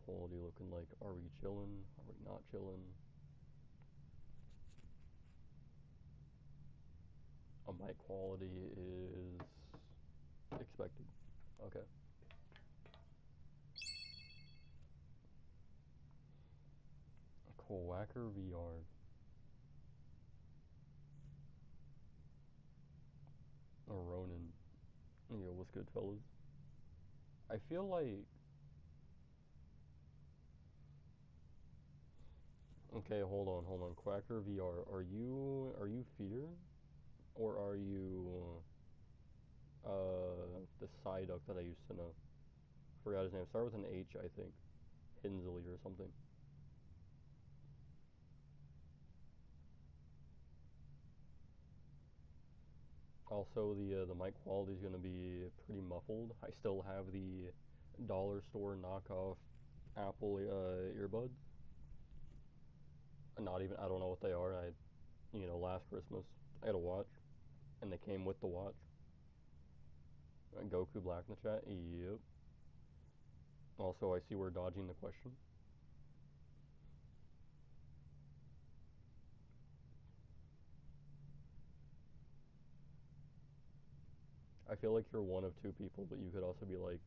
quality looking like? Are we chilling? Are we not chilling? Mic quality is expected. Okay. Quacker VR. Ronin. Yo, what's good, fellas? I feel like. Okay, hold on. Quacker VR. Are you Feeder, or are you the Psyduck that I used to know? Forgot his name. Start with an H, I think. Hinsley or something. Also, the mic quality is gonna be pretty muffled. I still have the dollar store knockoff Apple earbuds. Not even, I don't know what they are. Last Christmas I had a watch, and they came with the watch. Goku Black in the chat. Yep. Also, I see we're dodging the question. I feel like you're one of two people, but you could also be like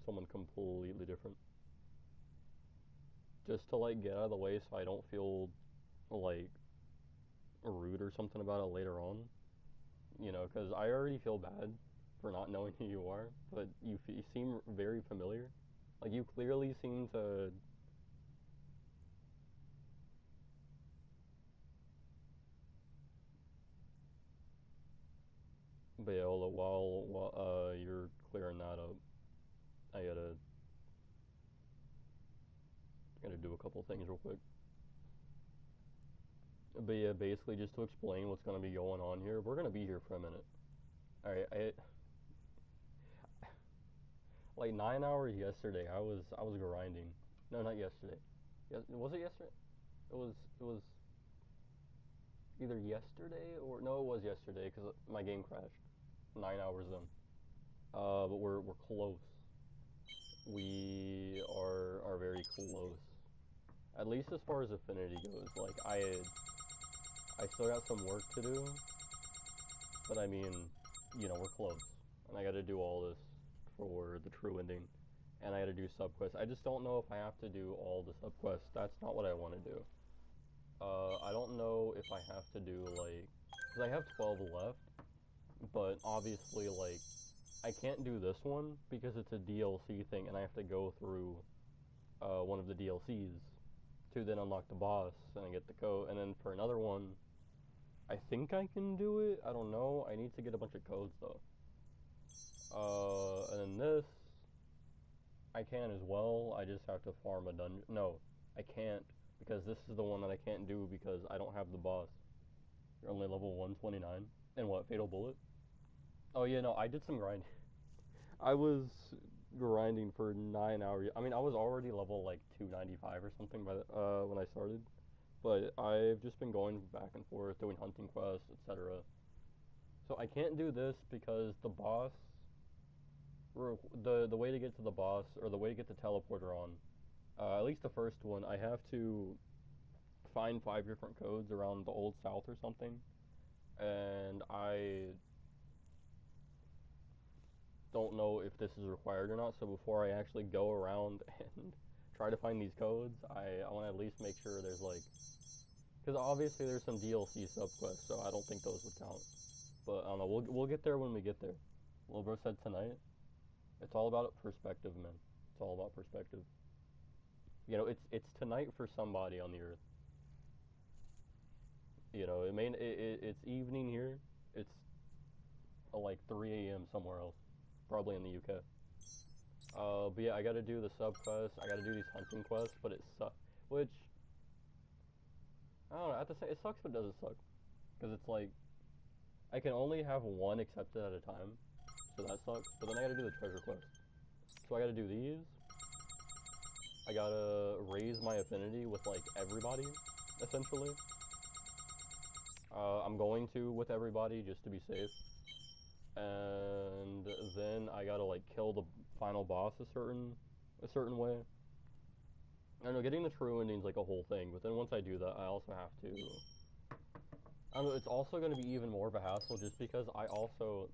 someone completely different. Just to like get out of the way so I don't feel like rude or something about it later on. Because I already feel bad for not knowing who you are, but you seem very familiar. Like, you clearly seem to. But yeah, while you're clearing that up, I gotta do a couple things real quick. But yeah, basically just to explain what's gonna be going on here, we're gonna be here for a minute. All right, like 9 hours yesterday. I was grinding. No, not yesterday. Was it yesterday? It was either yesterday or no, it was yesterday because my game crashed. 9 hours in. But we're close. We are very close. At least as far as Affinity goes. Like I still got some work to do, but I mean, we're close. And I got to do all this for the true ending, and I got to do subquests. I just don't know if I have to do all the subquests. That's not what I want to do. I don't know if I have to do like, because I have 12 left, but obviously like I can't do this one because it's a DLC thing, and I have to go through one of the DLCs to then unlock the boss and get the code. And then for another one, I think I can do it. I don't know. I need to get a bunch of codes though. And then this, I can as well. I just have to farm a dungeon. No, I can't because this is the one that I can't do because I don't have the boss. You're only level 129. And what? Fatal Bullet? Oh yeah, no, I did some grinding. I was grinding for 9 hours. I mean, I was already level like 295 or something when I started, but I've just been going back and forth doing hunting quests, etc. So I can't do this because the boss, the way to get to the boss or the way to get the teleporter on, at least the first one, I have to find 5 different codes around the Old South or something, and I don't know if this is required or not. So before I actually go around and try to find these codes, I want to at least make sure there's like, because obviously there's some DLC subquests, so I don't think those would count. But I don't know. We'll get there when we get there. Little bro said tonight. It's all about perspective, man. It's all about perspective. It's tonight for somebody on the earth. It's evening here. It's like 3 a.m. somewhere else, probably in the UK. But yeah, I gotta do the sub quests. I gotta do these hunting quests, but it sucks. Which I don't know. I have to say, it sucks, but it doesn't suck because it's like I can only have one accepted at a time, so that sucks. But then I gotta do the treasure quest. So I gotta do these. I gotta raise my affinity with like everybody, essentially. I'm going to with everybody just to be safe. And then I gotta like kill the final boss a certain way. I know getting the true ending's like a whole thing, but then once I do that, I also have to. I don't know. It's also going to be even more of a hassle just because I also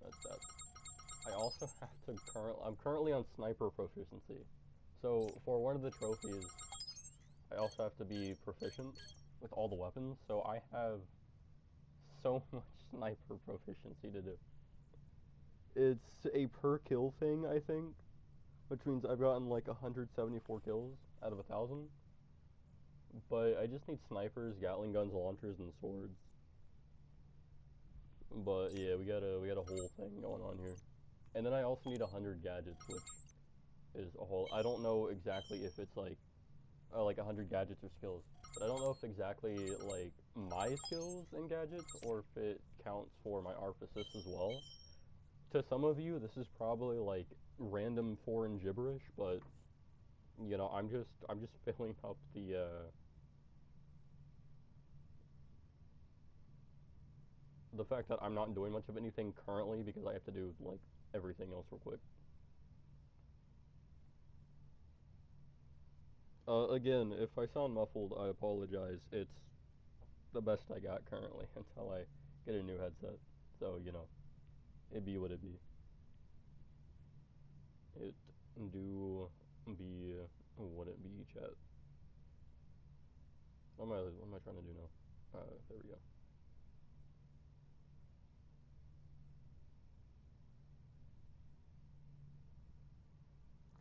I also have to I'm currently on sniper proficiency, so for one of the trophies, I also have to be proficient with all the weapons. So I have so much sniper proficiency to do. It's a per kill thing, I think, which means I've gotten like 174 kills out of 1,000. But I just need snipers, Gatling guns, launchers, and swords. But yeah, we got a whole thing going on here. And then I also need 100 gadgets, which is a whole. I don't know exactly if it's like 100 gadgets or skills, but I don't know if exactly like my skills and gadgets or if it counts for my ARP assist as well. To some of you, this is probably like random foreign gibberish, but you know, I'm just filling up the fact that I'm not doing much of anything currently because I have to do like everything else real quick. Again, if I sound muffled, I apologize. It's the best I got currently until I get a new headset. So, you know, it be what it be. It do be what it be, chat. What am I trying to do now? There we go.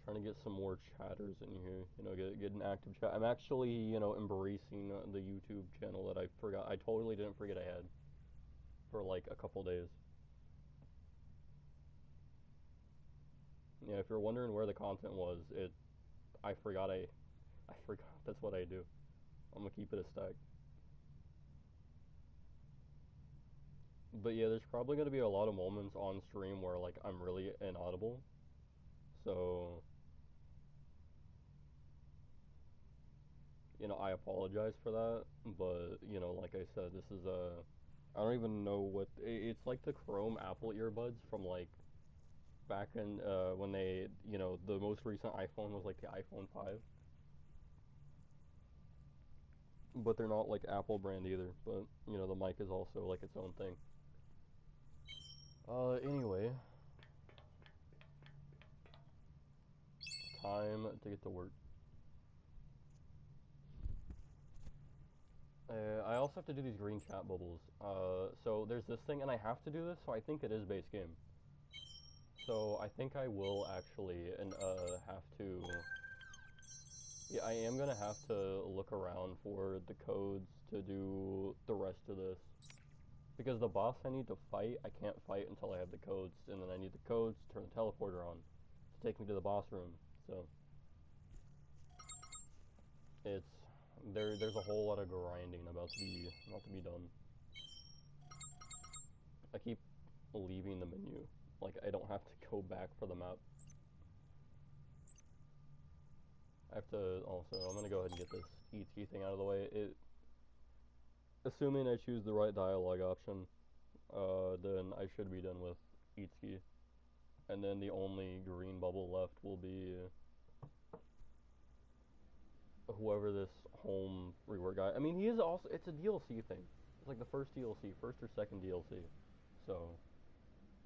Trying to get some more chatters in here. You know, get an active chat. I'm actually, you know, embracing the YouTube channel that I forgot. I totally didn't forget I had for like a couple days. Yeah, if you're wondering where the content was, I forgot I forgot that's what I do. I'm gonna keep it a stack. But yeah, there's probably gonna be a lot of moments on stream where like I'm really inaudible. So, you know, I apologize for that. But, you know, like I said, this is I don't even know what it's like the Chrome Apple earbuds from like back in when they, you know, the most recent iPhone was like the iPhone 5. But they're not like Apple brand either. But, you know, the mic is also like its own thing. Anyway, time to get to work. I also have to do these green chat bubbles. So there's this thing, and I have to do this, so I think it is base game. So I think I will actually, and have to. Yeah, I am gonna have to look around for the codes to do the rest of this. Because the boss I need to fight, I can't fight until I have the codes, and then I need the codes to turn the teleporter on to take me to the boss room. So it's there's a whole lot of grinding about to be done. I keep leaving the menu. Like I don't have to go back for the map. I have to also. I'm gonna go ahead and get this ET thing out of the way. Assuming I choose the right dialogue option, then I should be done with Itsuki. And then the only green bubble left will be whoever this home rework guy. I mean, he is also. It's a DLC thing. It's like the first DLC, first or second DLC. So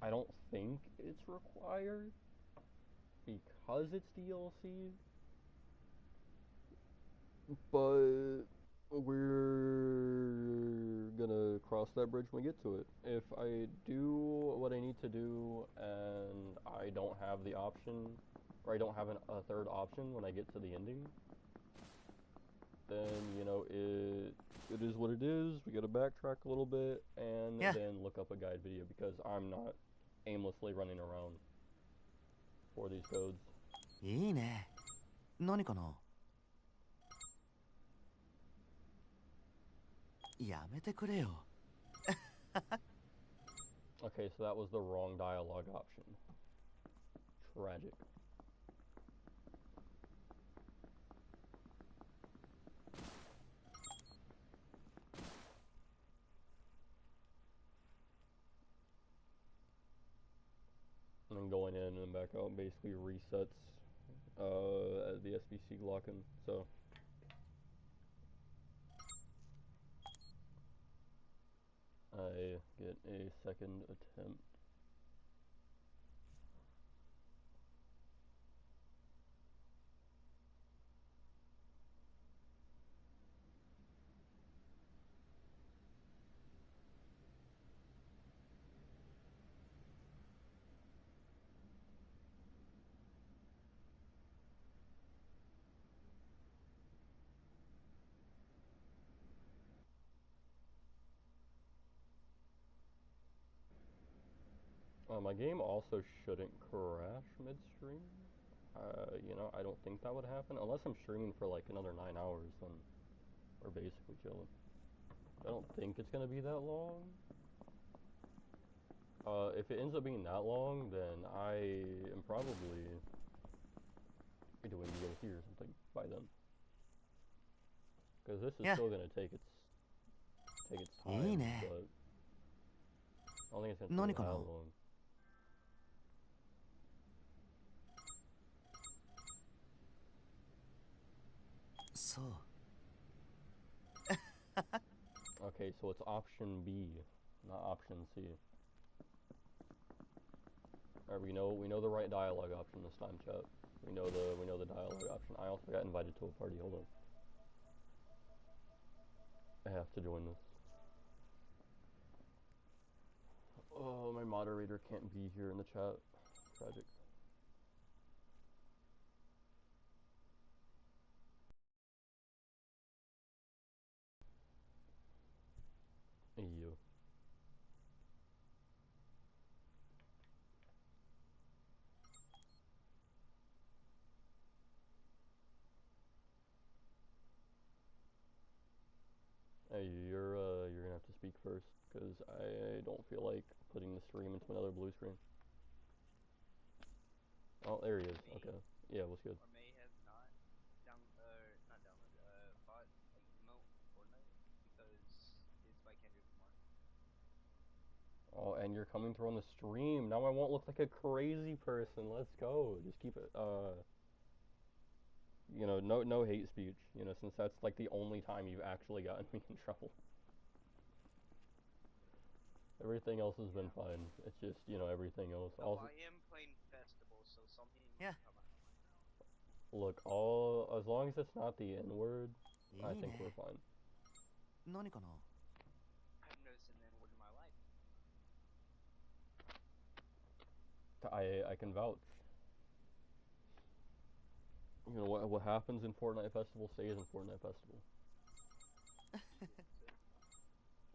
I don't think it's required because it's DLC. But we're gonna cross that bridge when we get to it. If I do what I need to do and I don't have the option, or I don't have a third option when I get to the ending, then you know it is what it is. We gotta backtrack a little bit and then look up a guide video because I'm not aimlessly running around for these codes. いいね。何かな。やめてくれよ。Okay, so that was the wrong dialogue option. Tragic. And then going in and back out basically resets the SBC locking. So I get a second attempt. My game also shouldn't crash midstream. I don't think that would happen unless I'm streaming for like another 9 hours. Then we're basically chilling. I don't think it's gonna be that long. If it ends up being that long, then I am probably doing DLC or something by then. Because this is Yeah. still gonna take its time, but I don't think it's gonna take that long. そう。 Okay, so it's option B, not option C. Alright, we know the right dialogue option this time, chat. We know the dialogue option. I also got invited to a party. Hold on. I have to join this. Oh, my moderator can't be here in the chat. Tragic. EU. Hey, you're gonna have to speak first, because I don't feel like putting the stream into another blue screen. Oh, there he is. Okay. Yeah, what's good? Or may have not bought like emote Fortnite because it's by Kendrick Lamar. Oh, and you're coming through on the stream. Now I won't look like a crazy person. Let's go. Just keep it, no hate speech, since that's like the only time you've actually gotten me in trouble. Everything else has been fine. It's just, everything else. No, Also, I am playing Festival, so something Yeah. might come out right now. look, as long as it's not the N word, I think we're fine. 何かな? I've noticed an N word in my life. I can vouch. What happens in Fortnite Festival stays in Fortnite Festival.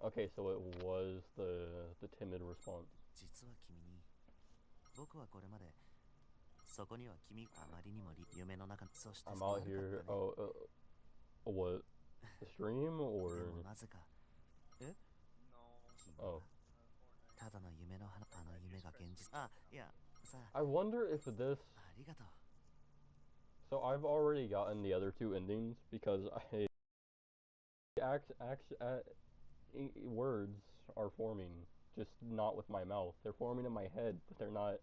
Okay, so it was the timid response. 実は君に僕はこれまでそこには君あまりにも夢の中そして I'm out here. What? The stream or? でもなぜか No. 君 Oh. はただの夢の花あの夢が現実あいやさ I wonder if this. ありがとう So I've already gotten the other two endings because words are forming, just not with my mouth. They're forming in my head, but they're not.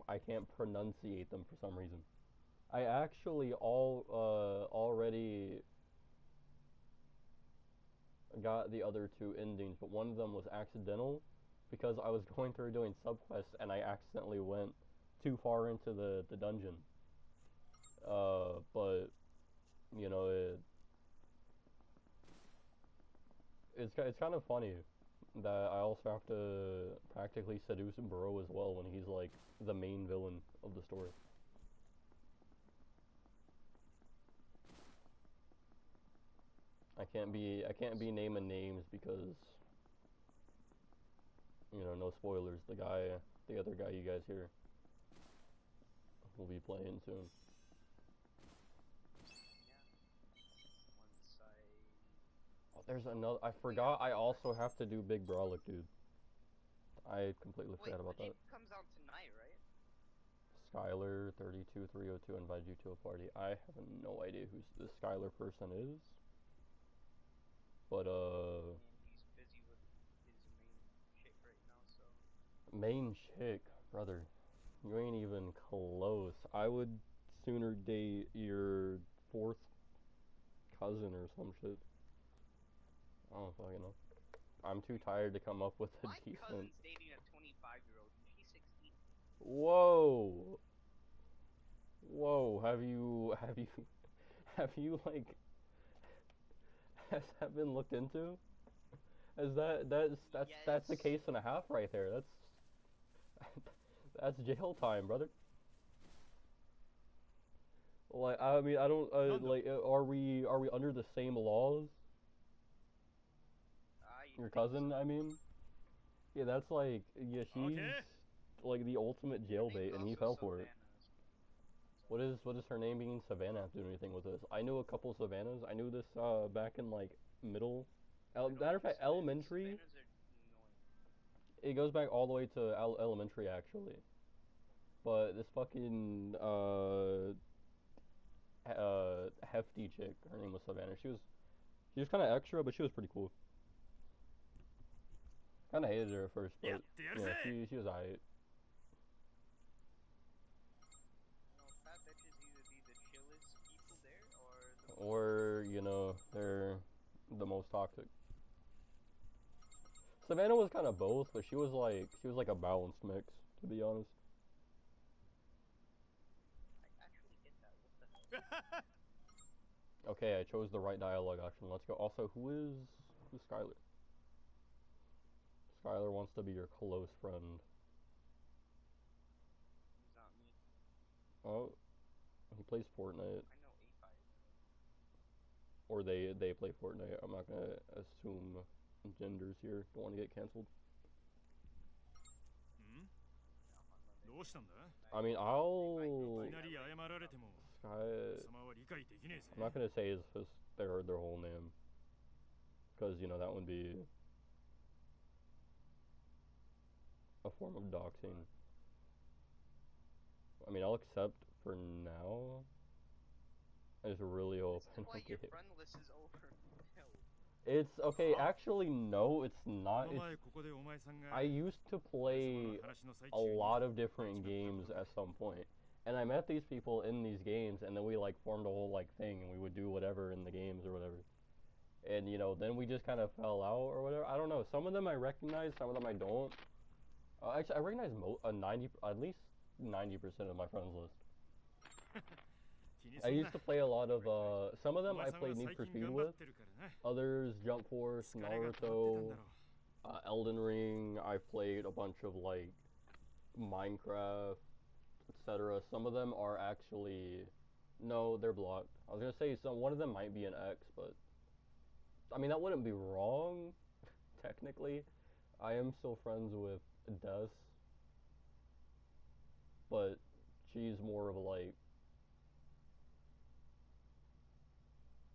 I can't pronunciate them for some reason. I actually already got the other two endings, but one of them was accidental because I was going through doing subquests and I accidentally went too far into the dungeon. But it's kind of funny that I also have to practically seduce Bro as well when he's like the main villain of the story. I can't be naming names because no spoilers. The other guy you guys hear will be playing soon. Oh, there's another. I forgot. I also have to do Big Brolic, dude. I completely forgot about that. Comes out tonight, right? Skylar 32302 invited you to a party. I have no idea who this Skylar person is. But And he's busy with his main chick right now, so. Main chick, brother. You ain't even close. I would sooner date your fourth cousin or some shit. I don't fucking know. I'm too tired to come up with a My decent. cousin's dating a 25-year-old and she's 16. Whoa. Whoa. Have you like has that been looked into? Is that's the Yes. case and a half right there. That's jail time, brother. Like I mean I don't like are we under the same laws? I Your think cousin, so. I mean. Yeah, that's like yeah, she's Okay. like the ultimate Her name's jailbait and he also fell for it. Savannah. What is her name being Savannah have to do anything with this? I knew a couple Savannahs. I knew this back in like middle matter of fact elementary. Savannahs are annoying. It goes back all the way to elementary actually. But this fucking hefty chick, her name was Savannah. She was kind of extra, but she was pretty cool. Kind of hated her at first, but yeah, she was alright. Fat bitches either be the chillest people there or the Or you know they're the most toxic. Savannah was kind of both, but she was like a balanced mix, to be honest. I actually get that. What the hell? Okay, I chose the right dialogue option. Let's go. Also, who's Skylar? Skylar wants to be your close friend. He's not me. Oh, he plays Fortnite, I know 8 or they play Fortnite. I'm not gonna assume genders here. Don't want to get canceled. どうしたんだ I mean, い I'll きなり謝られても Sky. 貴様は理解できねえぜ I'm not gonna say their whole name, because you know that would be a form of doxing. I mean, I'll accept for now. I just really hope This is I why don't your get. friend list is over. No. It's okay. Huh? Actually, no, it's こ not. の It's 前ここでお前さんが I used to 俺様 play の話の最 a 中に lot of 入っ different ちまった games ことで at some point, and I met these people in these games, and then we like formed a whole like thing, and we would do whatever in the games or whatever. And you know, then we just kind of fell out or whatever. I don't know. Some of them I recognize, some of them I don't. Actually, I recognize at least 90% of my friends list. 気に I すんな used to play a lot of some of お them 前 I さんは played Need 最 for 近 Speed 頑張っ with. てるからな Others Jump Force, 疲れが溜まってたん Naruto, だろう Elden Ring. I've played a bunch of like Minecraft, etc. Some of them are actually no, they're blocked. I was gonna say one of them might be an X, but I mean that wouldn't be wrong technically. I am still friends with Des, but she's more of like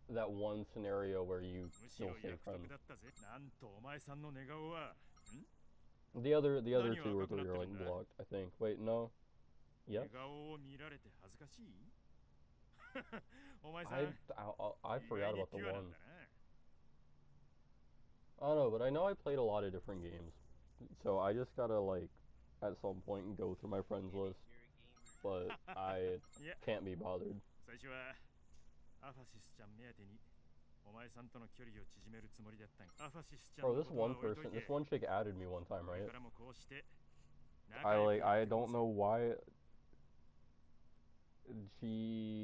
that one scenario where you むし still ろ stay 約 friends. 束だったぜなんとお前さんの寝顔は The other two or 何を赤くなって three are る like んだ blocked, I think. Wait, no. 寝 Yes. 顔を見られて恥ずかしいお前さ I ん I 意 forgot 外に about ピ the ュアなん one. だな I don't know, but I know I played a lot of different games. So I just gotta like at some point go through my friends list, You're a gamer. but I いや can't be bothered. 最初はアファシスちゃん目当てにお前さんとの距離を縮めるつもりだったがアファシスちゃん Bro, の this ことは one 置いとい person, て this one chick added me one time, これ right? からもこうして I don't know why she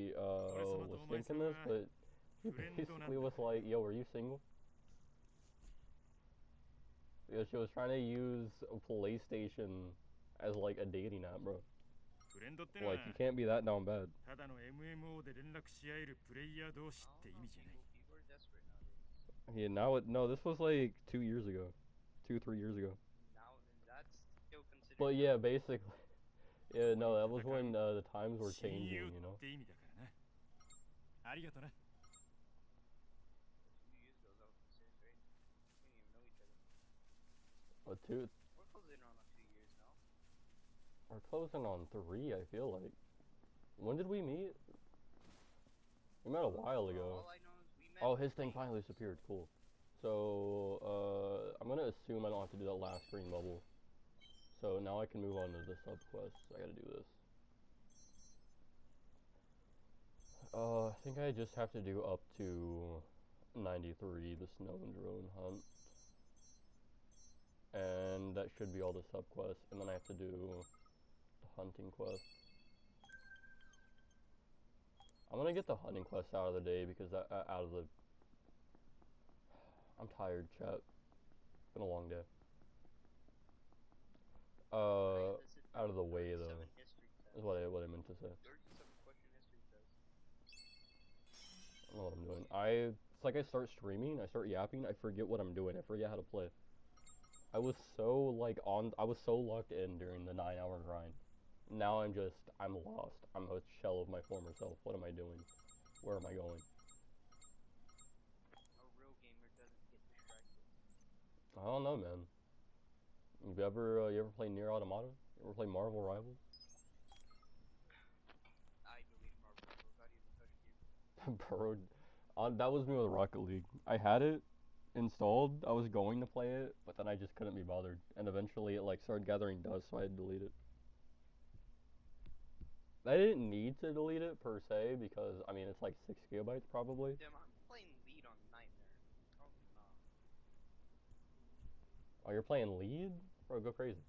was thinking this, but she basically was like, "Yo, are you single?" Because she was trying to use a PlayStation as like a dating app, bro. フレンドってのは Like you can't be that down bad. ただの MMO で連絡し合えるプレイヤー同士って意味じゃない People are desperate nowadays. Yeah, now no, this was like 2 years ago, 3 years ago. Now that's still considered. But yeah, basically, yeah, no, that was when the times were 親 changing, 友 you know. って意味だからなありがとな A few years ago, that was serious, right? We didn't even know each other. But two, We're closing on 2 years now. we're closing on 3. I feel like. When did we meet? We met a while ago. All I know is we met. Oh, his thing finally disappeared. Cool. So, I'm gonna assume I don't have to do that last green bubble. So now I can move on to the sub quest. I gotta do this. I think I just have to do up to 93, the snow and drone hunt. And that should be all the sub-quests, and then I have to do the hunting quest. I'm gonna get the hunting quest out of the day because I'm tired, chat. It's been a long day. Out of the way though, is what I meant to say. 37 question history test. I don't know what I'm doing. It's like I start streaming, I start yapping, I forget what I'm doing, I forget how to play. I was so locked in during the 9-hour grind. Now I'm lost. I'm a shell of my former self. What am I doing? Where am I going? A real gamer doesn't get distracted. I don't know, man. You ever play Nier Automata? You ever play Marvel Rivals? I believe Marvel Rivals not even touched you. Bro, that was me with Rocket League. I had it installed. I was going to play it, but then I just couldn't be bothered. And eventually it like started gathering dust, so I had to delete it. I didn't need to delete it per se because I mean it's like 6 gigabytes probably. Damn, I'm playing lead on Nightmare. Oh no. Oh, you're playing lead? Bro, go crazy.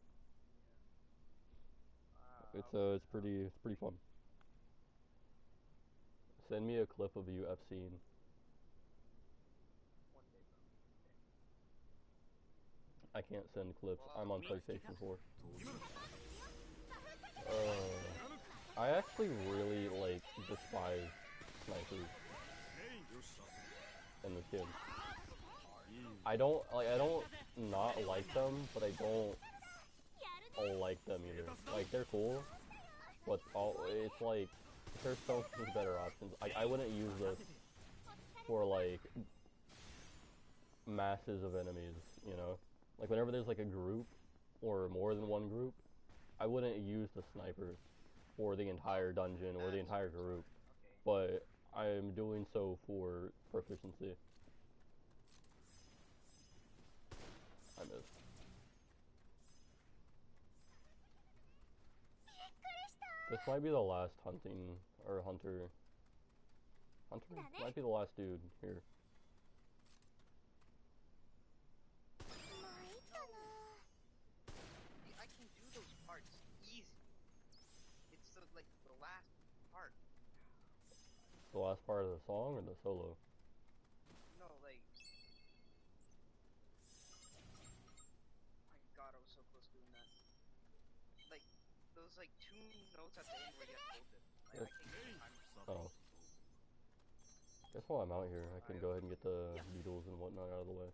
Yeah. It's pretty fun. Send me a clip of you FCing. One day, bro. One day. I can't send clips. Well, I'm on PlayStation 4. I actually really like despise snipers in this game. I don't not like them, but I don't like them either. Like they're cool, but it's like there's so many better options. I wouldn't use this for like masses of enemies, you know? Like whenever there's like a group or more than one group, I wouldn't use the sniper for the entire dungeon or the entire group, Okay. but I'm doing so for proficiency. I missed. This might be the last hunting or hunter. Hunter might be the last dude here. I can do those parts easy. It's like the last part. The last part of the song or the solo? No, like. My God, I was so close doing that. Like those like 2 notes at the end where you have to hold it. Like, Yes. I can't get the timer. Oh. Guess while I'm out here, I can go ahead and get the beetles and whatnot out of the way.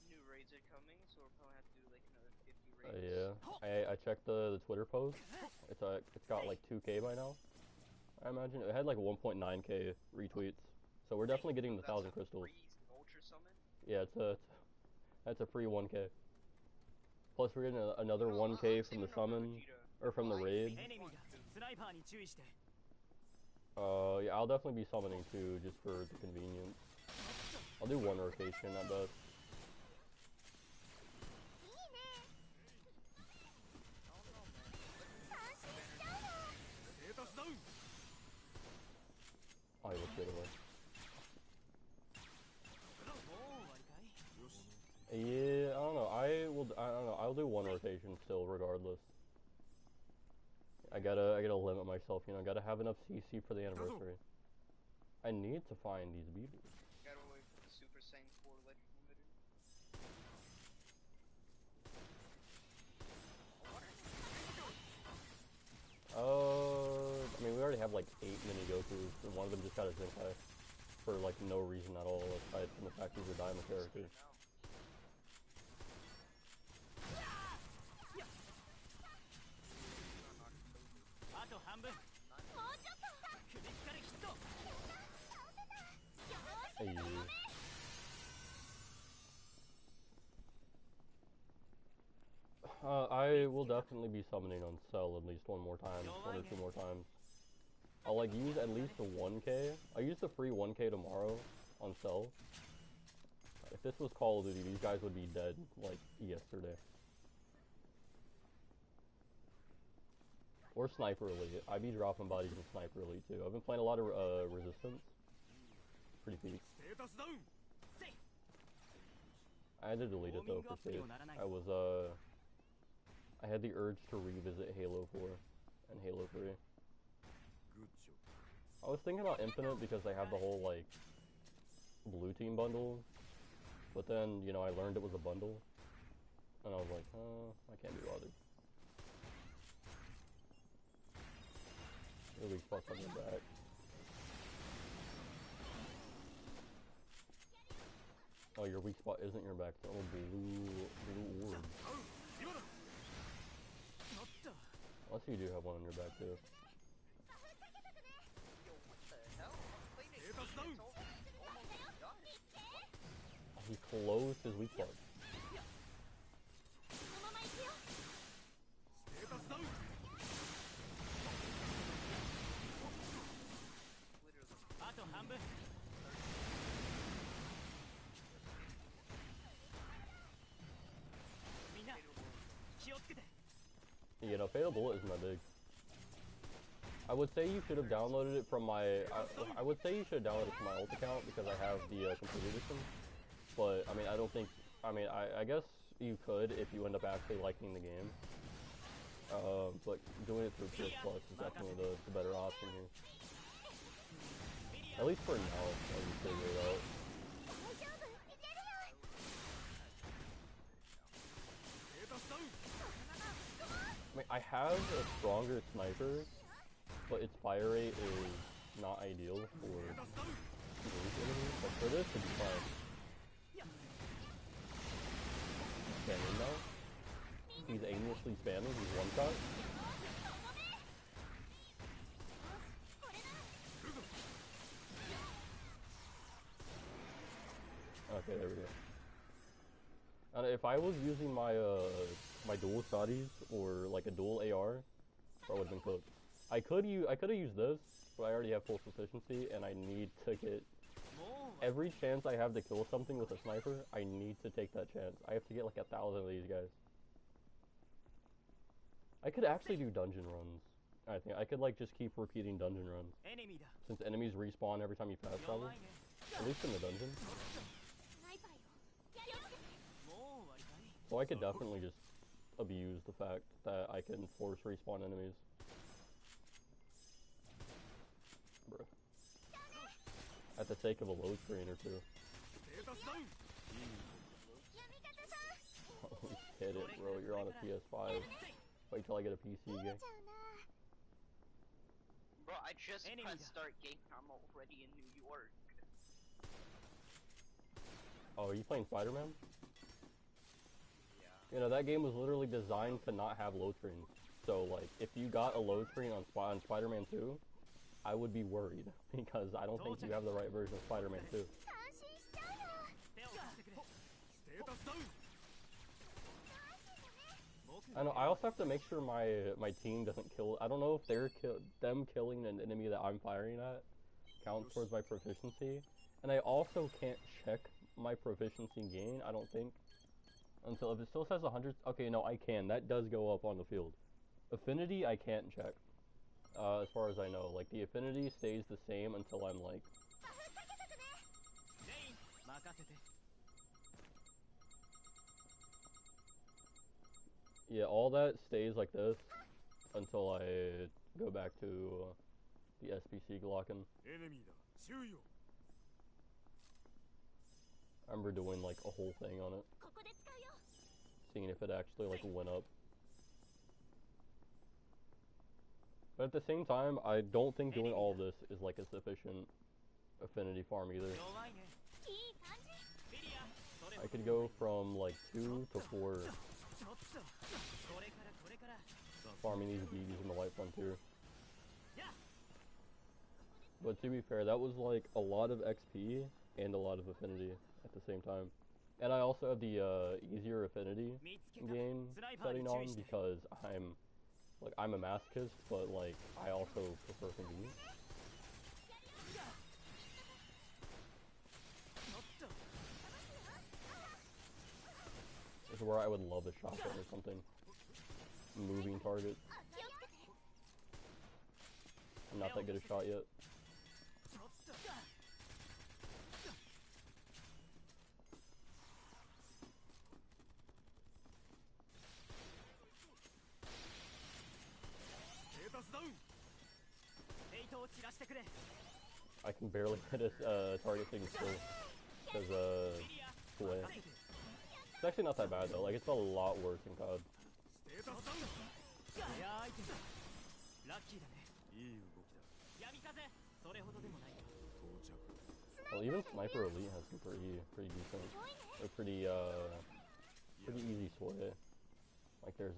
New raids are coming, so we'll probably have to do like another 50 raids. Yeah. I checked the Twitter post. It's got like 2K by now. I imagine it had like 1.9K retweets. So we're definitely getting the 1,000 crystals. Ultra summon? Yeah, that's a free 1K. Plus we're getting another 1K from the summon or from the raid. Yeah, I'll definitely be summoning too, just for the convenience. I'll do 1 rotation at best. Oh, he looks the other way. Yeah, I don't know. I don't know. I'll do 1 rotation still, regardless. I gotta limit myself, you know. Gotta have enough CC for the anniversary. I need to find these beetles. Gotta wait for the Super Saiyan 4 legend emitter. I mean, we already have like 8 mini Gokus, and one of them just got a Zenkai for like no reason at all, aside from the fact he's a diamond character. Hey. I will definitely be summoning on Cell at least 1 more time, 1 or 2 more times. I'll like use at least a 1K. I use the free 1K tomorrow on Cell. If this was Call of Duty, these guys would be dead like yesterday. Or Sniper Elite. I'd be dropping bodies in Sniper Elite too. I've been playing a lot of Resistance. Pretty peak. I had to delete it though for save. I had the urge to revisit Halo 4 and Halo 3. I was thinking about Infinite because they have the whole like blue team bundle, but then you know I learned it was a bundle, and I was like, I can't be bothered. Your weak spot's on your back. Oh, your weak spot isn't your back. It's a little blue orb. Unless you do have one on your back too. Yo, what the hell? I'm playing a game that's almost done. He closed his weak spot. You know, Fatal Bullet isn't that big. I would say you should have downloaded it from my. I would say you should have downloaded it from my old account because I have the complete edition. But I mean, I don't think. I mean, I guess you could if you end up actually liking the game. But doing it through PS Plus is definitely the better option here. At least for now, I'll just figure it out. I mean, I have a stronger sniper, but its fire rate is not ideal for these enemies, but for this it'd be fine. Spamming now. He's aimlessly spamming, he's one shot. Okay, there we go. And if I was using my my dual shotties or like a dual AR, I would have been cooked. I could have used this, but I already have full sufficiency, and I need to get every chance I have to kill something with a sniper. I need to take that chance. I have to get like 1,000 of these guys. I could actually do dungeon runs. I think I could like just keep repeating dungeon runs, since enemies respawn every time you fast travel. At least in the dungeon. So I could definitely just abuse the fact that I can force respawn enemies. Bruh. At the sake of a load screen or two. Oh, hit it, bro. You're on a PS5. Wait till I get a PC again. Bro, I just pressed start game. I'm already in New York. Oh, are you playing Spider-Man? You know, that game was literally designed to not have load screens. So, like, if you got a load screen on Spider-Man 2, I would be worried, because I don't think you have the right version of Spider-Man 2. I know, I also have to make sure my team doesn't kill. I don't know if them killing an enemy that I'm firing at counts towards my proficiency. And I also can't check my proficiency gain, I don't think. Until if it still says 100, okay, no, I can. That does go up on the field. Affinity, I can't check. As far as I know, like the affinity stays the same until I'm like. Yeah, all that stays like this until I go back to the SPC Glocken. I remember doing like a whole thing on it. Seeing if it actually like went up. But at the same time, I don't think doing all this is like a sufficient affinity farm either. I could go from like 2 to 4 farming these BBs in the White Frontier. But to be fair, that was like a lot of XP and a lot of affinity at the same time. And I also have the easier affinity gain setting on because I'm a masochist, but like I also prefer convenience. This is where I would love a shotgun or something. Moving target. I'm not that good a shot yet. I can barely hit a target thing still. Because, play. It's actually not that bad though, like it's a lot worse in COD. ステータスダウンレアアイテムだラッキーだねいい動きだ闇風それほどでもない到着 Well, even Sniper Elite has some pretty decent, or pretty easy sway. Like there's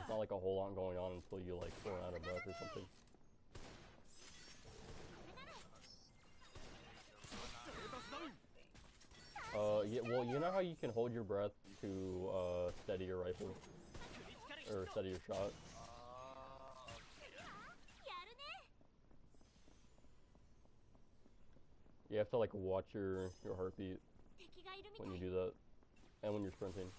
not like a whole lot going on until you like run out of breath or something. Yeah, well, you know how you can hold your breath to steady your rifle or steady your shot. You have to like watch your heartbeat when you do that, and when you're sprinting.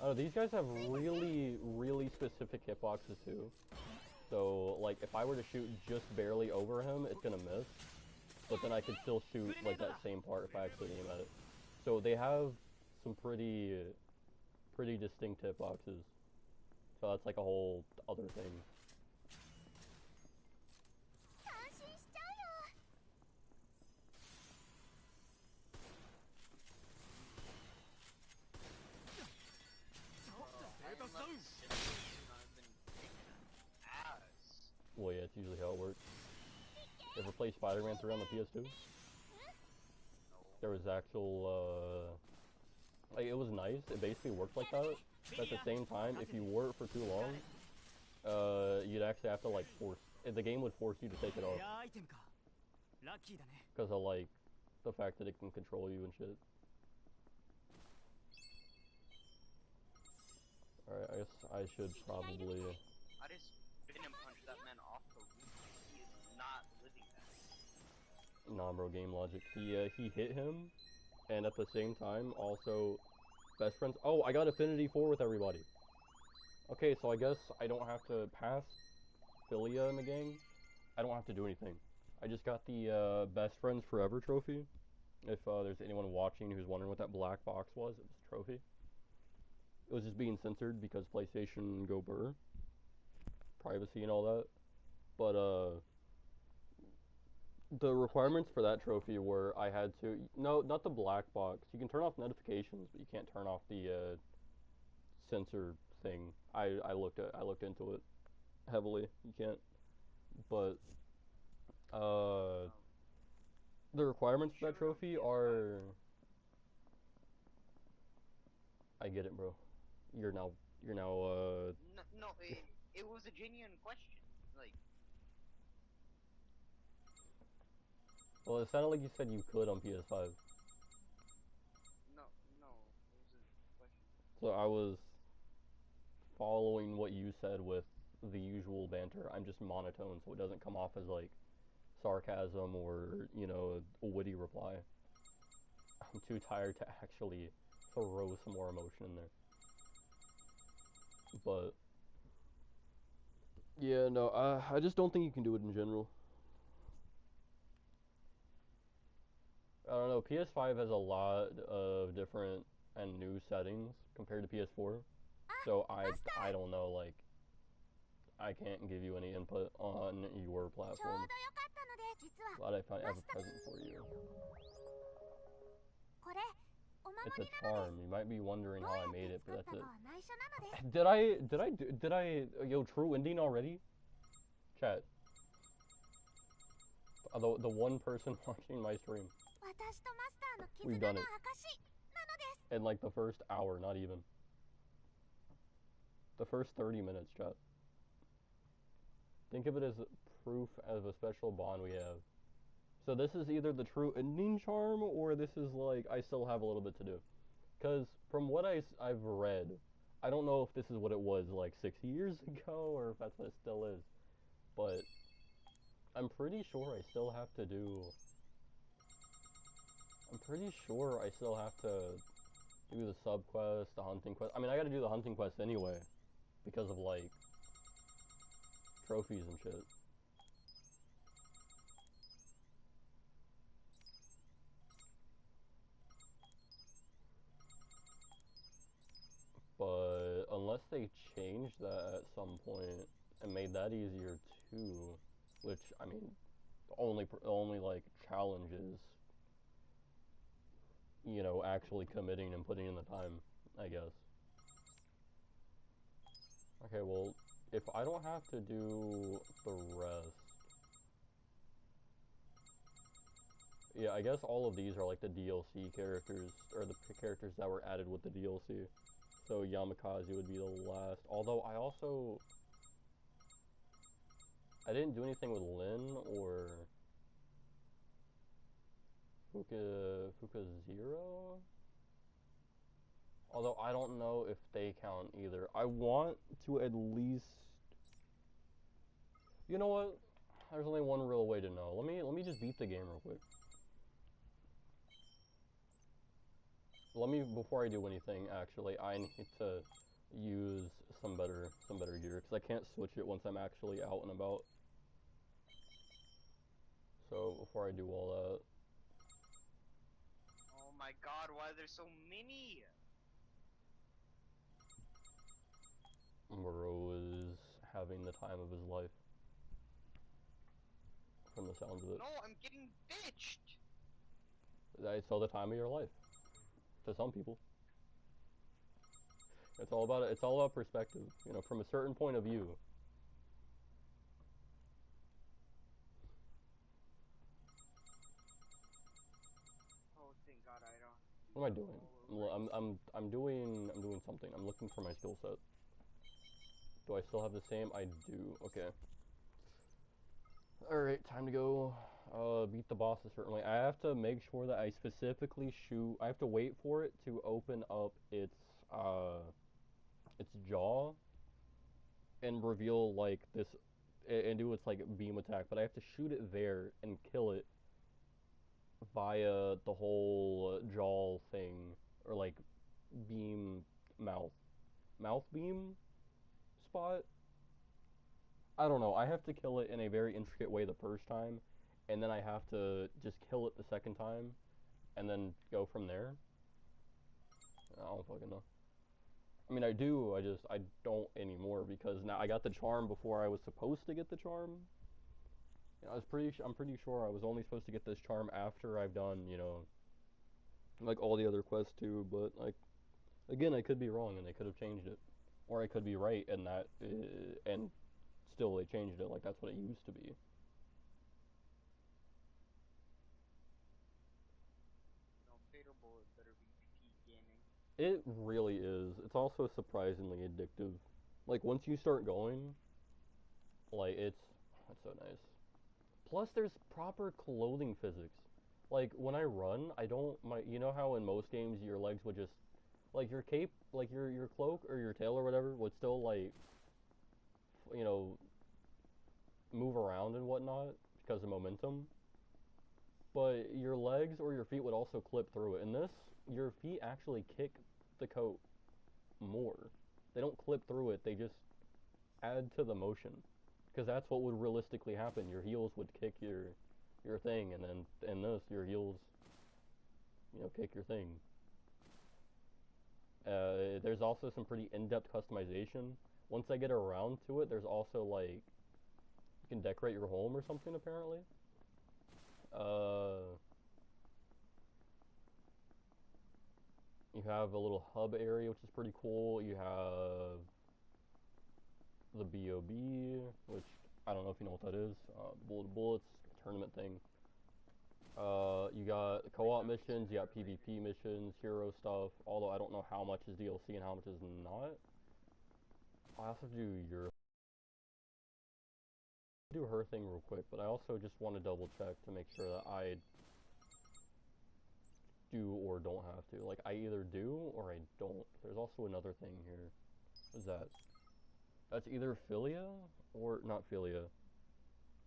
Oh, these guys have really specific hitboxes too. So like if I were to shoot just barely over him, it's gonna miss. But then I could still shoot like that same part if I actually aim at it. So they have some pretty distinct hitboxes. So that's like a whole other thing. Well, yeah, it's usually how it works. Ever play Spider-Man 3 on the PS2? There was actual, like, it was nice. It basically worked like that. But at the same time, if you wore it for too long, you'd actually have to, like, the game would force you to take it off. Because of, like, the fact that it can control you and shit. Alright, I guess I should probably... I just spin and punch that man off the roof. He is not living that. Nah, bro, game logic. He hit him, and at the same time, also, best friends. Oh, I got Affinity 4 with everybody. Okay, so I guess I don't have to pass Philia in the gang. I don't have to do anything. I just got the Best Friends Forever trophy. If there's anyone watching who's wondering what that black box was, it was a trophy. It was just being censored because PlayStation go burr. Privacy and all that. But, the requirements for that trophy were I had to... No, not the black box. You can turn off notifications, but you can't turn off the, censor thing. I looked into it heavily. You can't. But, the requirements for that trophy are... I get it, bro. You're now, No, it was a genuine question. Like, well, it sounded like you said you could on PS5. no, it was a question. So I was following what you said with the usual banter. I'm just monotone, so it doesn't come off as, like, sarcasm or, you know, a witty reply. I'm too tired to actually throw some more emotion in there. But, yeah, no, I just don't think you can do it in general. I don't know, PS5 has a lot of different and new settings compared to PS4. So I don't know, like, I can't give you any input on your platform. But I have a present for you. It's a charm. You might be wondering how I made it, but that's it. Did I, yo, true ending already? Chat. The one person watching my stream. We've done it. In like the first hour, not even. The first 30 minutes, chat. Think of it as proof of a special bond we have. So this is either the true ending charm, or this is like, I still have a little bit to do. Because from what I've read, I don't know if this is what it was like 6 years ago, or if that's what it still is. But I'm pretty sure I still have to do... I'm pretty sure I still have to do the sub quest, the hunting quest. I mean, I gotta do the hunting quest anyway, because of, like, trophies and shit. But unless they change that at some point, and made that easier too, which I mean, only like challenge is, you know, actually committing and putting in the time, I guess. Okay, well, if I don't have to do the rest, yeah, I guess all of these are like the DLC characters, or the characters that were added with the DLC. So Yamakaze would be the last. Although I didn't do anything with Lin or Fuka Zero. Although I don't know if they count either. I want to at least. You know what? There's only one real way to know. Let me just beat the game real quick. Let me, before I do anything, actually, I need to use some better gear because I can't switch it once I'm actually out and about. So before I do all that, Oh my god, why are there so many? Muro is having the time of his life. From the sounds of it, No, I'm getting bitched! it's all the time of your life. To some people, it's all about perspective. You know, from a certain point of view. Oh, thank god I don't. What am I doing? I'm doing something. I'm looking for my skill set. Do I still have the same? I do. Okay. Alright, time to go beat the boss a certain way. I have to make sure that I specifically shoot. I have to wait for it to open up its jaw and reveal like this and do its like beam attack, but I have to shoot it there and kill it via the whole jaw thing, or like beam mouth beam spot. I don't know. I have to kill it in a very intricate way the first time, and then I have to just kill it the second time, and then go from there. I don't fucking know. I mean, I do. I don't anymore because now I got the charm before I was supposed to get the charm. You know, I'm pretty sure I was only supposed to get this charm after I've done, you know, like all the other quests too. But like, again, I could be wrong, and they could have changed it, or I could be right, and that and still they changed it. Like that's what it used to be. No, Fatal Bullet better be peak gaming. It really is. It's also surprisingly addictive. Like once you start going, like it's so nice. Plus there's proper clothing physics. Like when I run, I don't my you know how in most games your legs would just like your cape, like your cloak or your tail or whatever would still like you know move around and whatnot because of momentum. But your legs or your feet would also clip through it. In this, your feet actually kick the coat more. They don't clip through it. They just add to the motion, because that's what would realistically happen. Your heels would kick your thing, and then in this, your heels, you know, kick your thing. There's also some pretty in-depth customization. Once I get around to it, there's also like you can decorate your home or something apparently. Uh, you have a little hub area, which is pretty cool. You have the BOB, which I don't know if you know what that is. Bullet Bullets tournament thing. You got co-op missions, you got PvP missions, hero stuff. Although I don't know how much is DLC and how much is not. I also do her thing real quick, but I also just want to double check to make sure that I do or don't have to. Like I either do or I don't. There's also another thing here. What is that? That's either Philia or not Philia.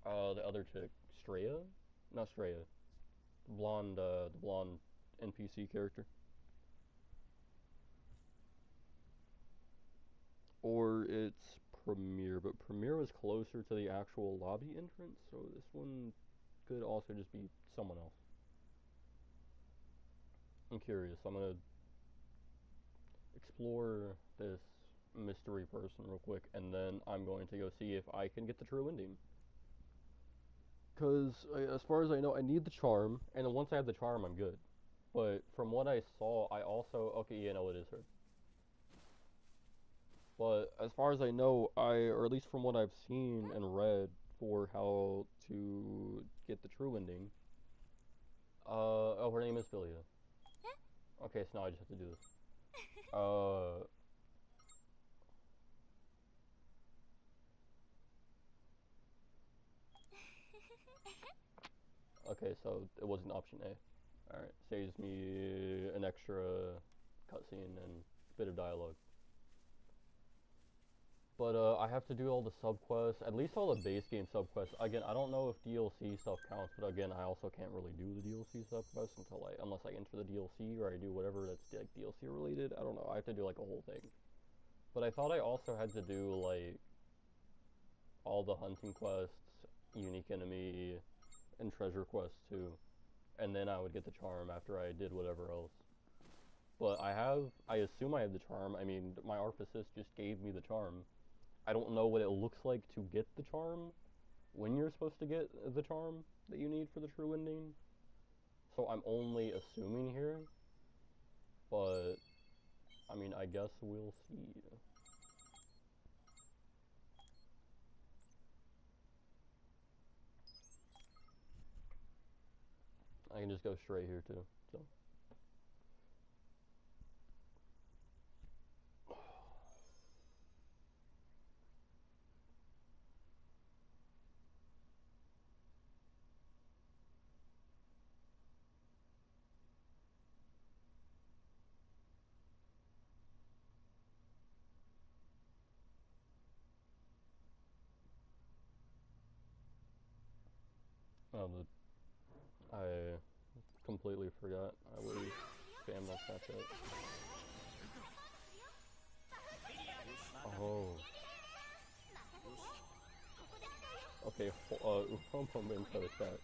The other chick, Straya, not Straya. The blonde NPC character. Or it's Premiere, but Premiere was closer to the actual lobby entrance, so this one could also just be someone else. I'm curious. I'm gonna explore this mystery person real quick, and then I'm going to go see if I can get the true ending. Because as far as I know, I need the charm, and then once I have the charm, I'm good. But from what I saw, I also... Okay, yeah, no, it is her. But as far as I know, or at least from what I've seen and read for how to get the true ending, oh, her name is Philia. Okay, so now I just have to do this. Okay, so it wasn't option A. Alright, saves me an extra cutscene and bit of dialogue. But I have to do all the subquests, at least all the base game subquests. Again, I don't know if DLC stuff counts, but again, I also can't really do the DLC subquests unless I enter the DLC or I do whatever that's like DLC related. I don't know. I have to do like a whole thing. But I thought I also had to do like all the hunting quests, unique enemy, and treasure quests too. And then I would get the charm after I did whatever else. But I assume I have the charm. I mean, my Arphasis just gave me the charm. I don't know what it looks like to get the charm, when you're supposed to get the charm that you need for the true ending. So I'm only assuming here, but I mean, I guess we'll see. I can just go straight here too, so. Oh, I completely forgot I was spammed on Snapchat. Oh. Okay, hold on, wait for the chat.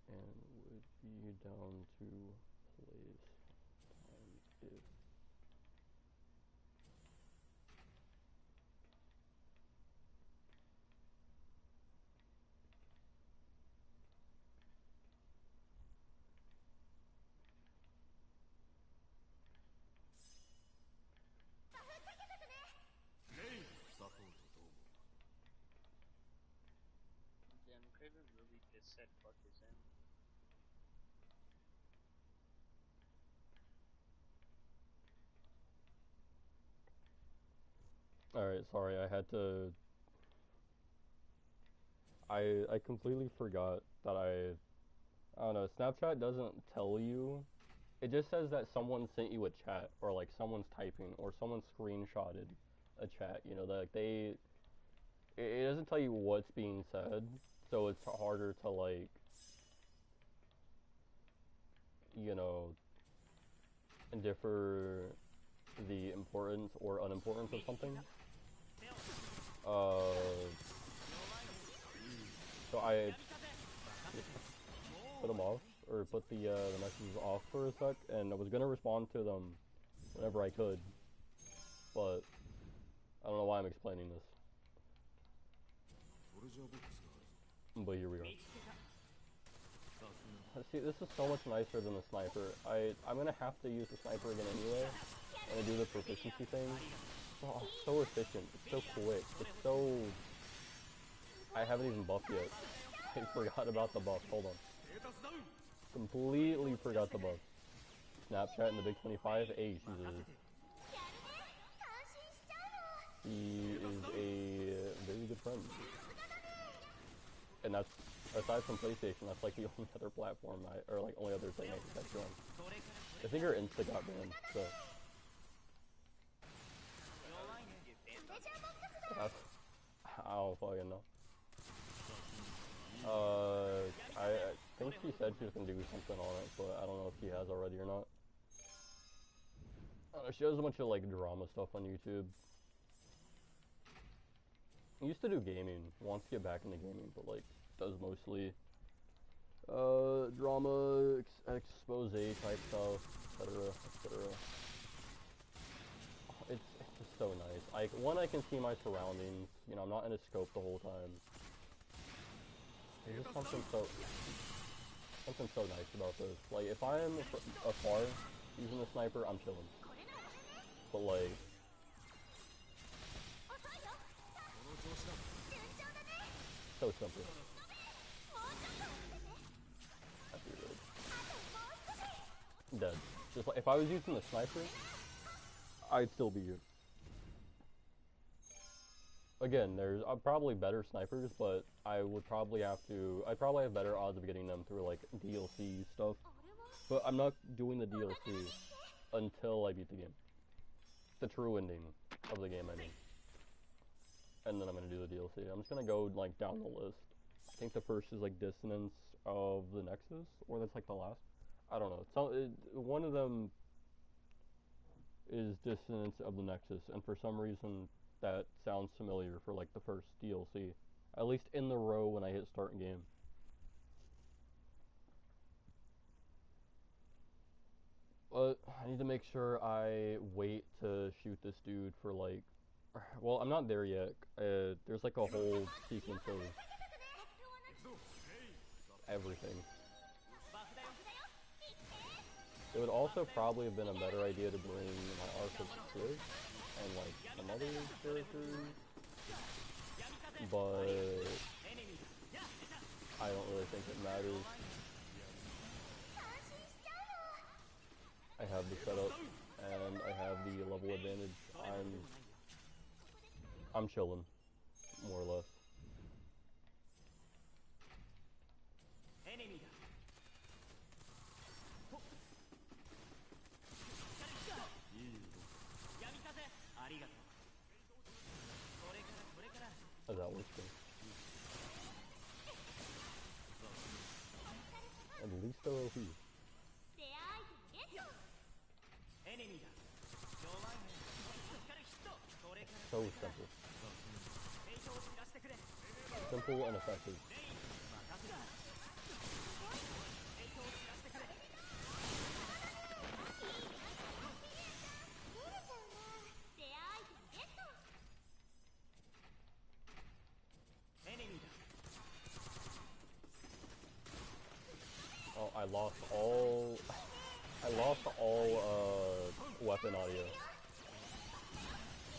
And would be down to place time if Damn, Craven really just said fuck his end. Alright, sorry, I completely forgot that I don't know, Snapchat doesn't tell you. It just says that someone sent you a chat, or like someone's typing, or someone screenshotted a chat, you know, that like, it doesn't tell you what's being said, so it's harder to like, you know, differ the importance or unimportance of something. So I put them off, or put the messages off for a sec, and I was gonna respond to them whenever I could, but I don't know why I'm explaining this. But here we are. See, this is so much nicer than the sniper. I'm gonna have to use the sniper again anyway, and I do the proficiency thing. Oh, it's so efficient. It's so quick. It's so... I haven't even buffed yet. I forgot about the buff. Hold on. Completely forgot the buff. Snapchat in the Big 25. Hey, he is a very good friend. And that's, aside from PlayStation, that's like the only other platform or like only other thing I can catch on. I think her Insta got banned, so. That's, I don't fucking know. I think she said she was gonna do something on it, but I don't know if she has already or not. She has a bunch of like drama stuff on YouTube. I used to do gaming, wants to get back into gaming, but like does mostly drama, expose type stuff, etc., etc. It's just so nice. One, I can see my surroundings. You know, I'm not in a scope the whole time. There's just something so nice about this. Like, if I am afar using the sniper, I'm chilling. But like, so simple. I'd be really dead. Just like, if I was using the sniper, I'd still be here. Again, there's probably better snipers, but I'd probably have better odds of getting them through like DLC stuff. But I'm not doing the DLC until I beat the game. The true ending of the game, I mean. And then I'm gonna do the DLC. I'm just gonna go like down the list. I think the first is like Dissonance of the Nexus, or that's like the last. I don't know. One of them is Dissonance of the Nexus, and for some reason that sounds familiar for like the first DLC. At least in the row when I hit start game. But I need to make sure I wait to shoot this dude for like, well, I'm not there yet. There's like a whole sequence of everything. It would also probably have been a better idea to bring my Arc of Swift and like some other characters, but I don't really think it matters. I have the setup and I have the level advantage. I'm chilling, more or less. How's that work? At least they're OP. So simple. Simple and effective. Oh, I lost all weapon audio.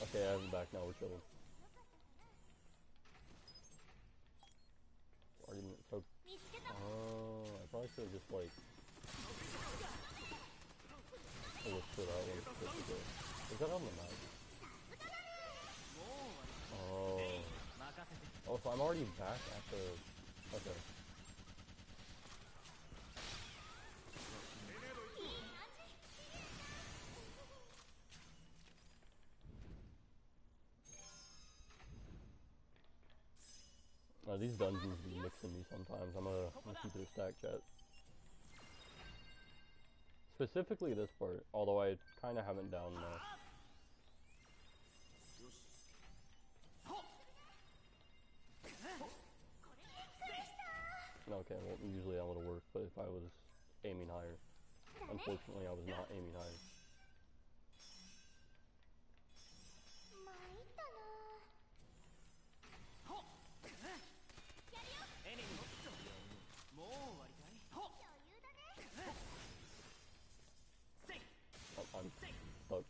Okay, I have it back now, we're chilling. So, I probably should have just like looked for that one. Is that on the map? Oh, so I'm already back at the, okay. These dungeons be mixing me sometimes. I'm gonna keep it a stack chat. Specifically this part, although I kind of haven't down enough. Okay, well, usually that would have worked, but if I was aiming higher. Unfortunately, I was not aiming higher. I'm stuck.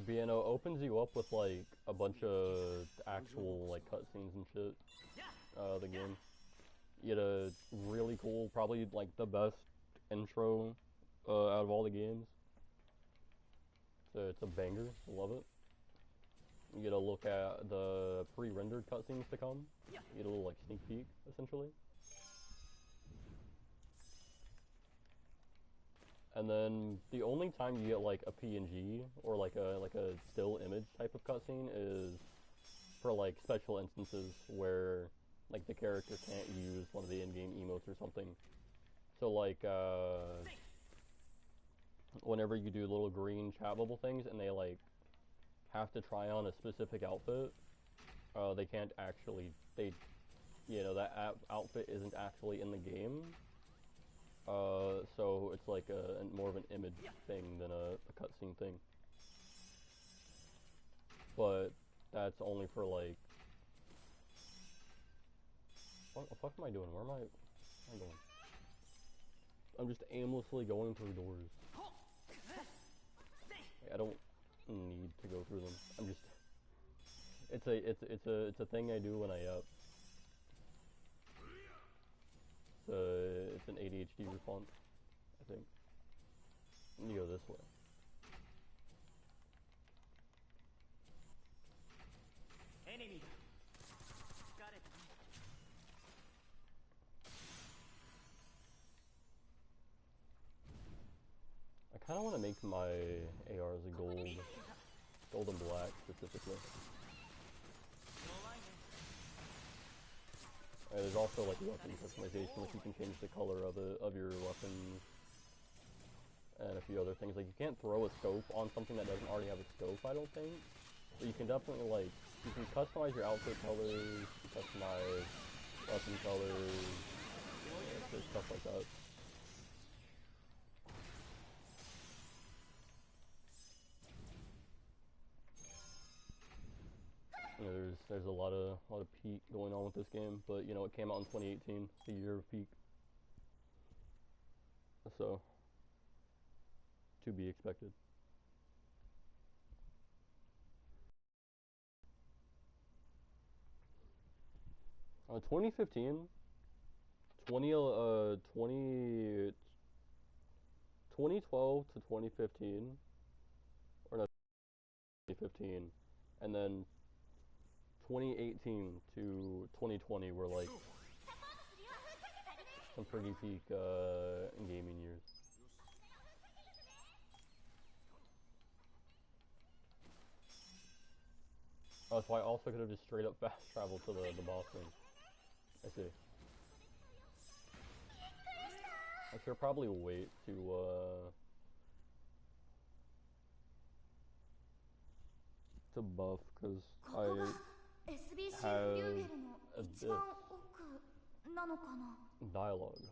BNO opens you up with like a bunch of actual like cutscenes and shit. The game. You get a really cool, probably like the best intro out of all the games. So it's a banger. Love it. You get a look at the pre-rendered cutscenes to come. You get a little like sneak peek, essentially. And then the only time you get like a PNG or like a still image type of cutscene is for like special instances where like the character can't use one of the in-game emotes or something. So like whenever you do little green chat bubble things and they like have to try on a specific outfit, they can't actually that outfit isn't actually in the game. So it's like more of an image thing than a cutscene thing. But that's only for like. What the fuck am I doing? Where am I going? I'm just aimlessly going through doors. I don't need to go through them. I'm just. It's a thing I do when I it's an ADHD response, I think. You go this way. Enemy. I kind of want to make my ARs a gold and black specifically. There's also like weapon customization, like you can change the color of your weapons, and a few other things. Like you can't throw a scope on something that doesn't already have a scope, I don't think. But you can definitely like you can customize your outfit colors, customize weapon colors, stuff like that. There's a lot of peak going on with this game, but you know it came out in 2018, the year of peak, so to be expected. 2015, 2012 to 2015, or no, 2015, and then 2018 to 2020 were like some pretty peak gaming years. Oh, so I also could have just straight up fast traveled to the boss room. I see. I should probably wait to buff, because I have this dialogue.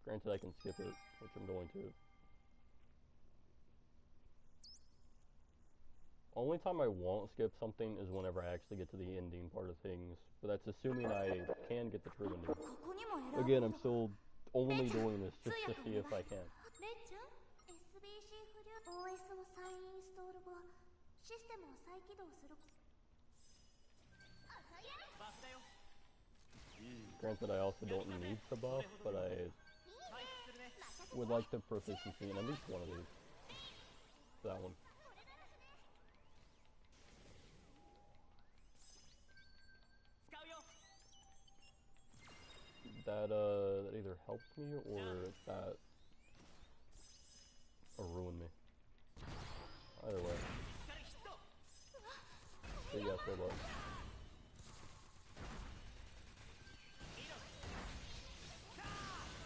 Granted, I can skip it, which I'm going to. Only time I won't skip something is whenever I actually get to the ending part of things, but that's assuming I can get the true ending. Again, I'm still only doing this just to see if I can. Granted, I also don't need to buff, but I would like the proficiency in at least one of these. That one. That either helped me or that ruined me. Either way. But yes, it was.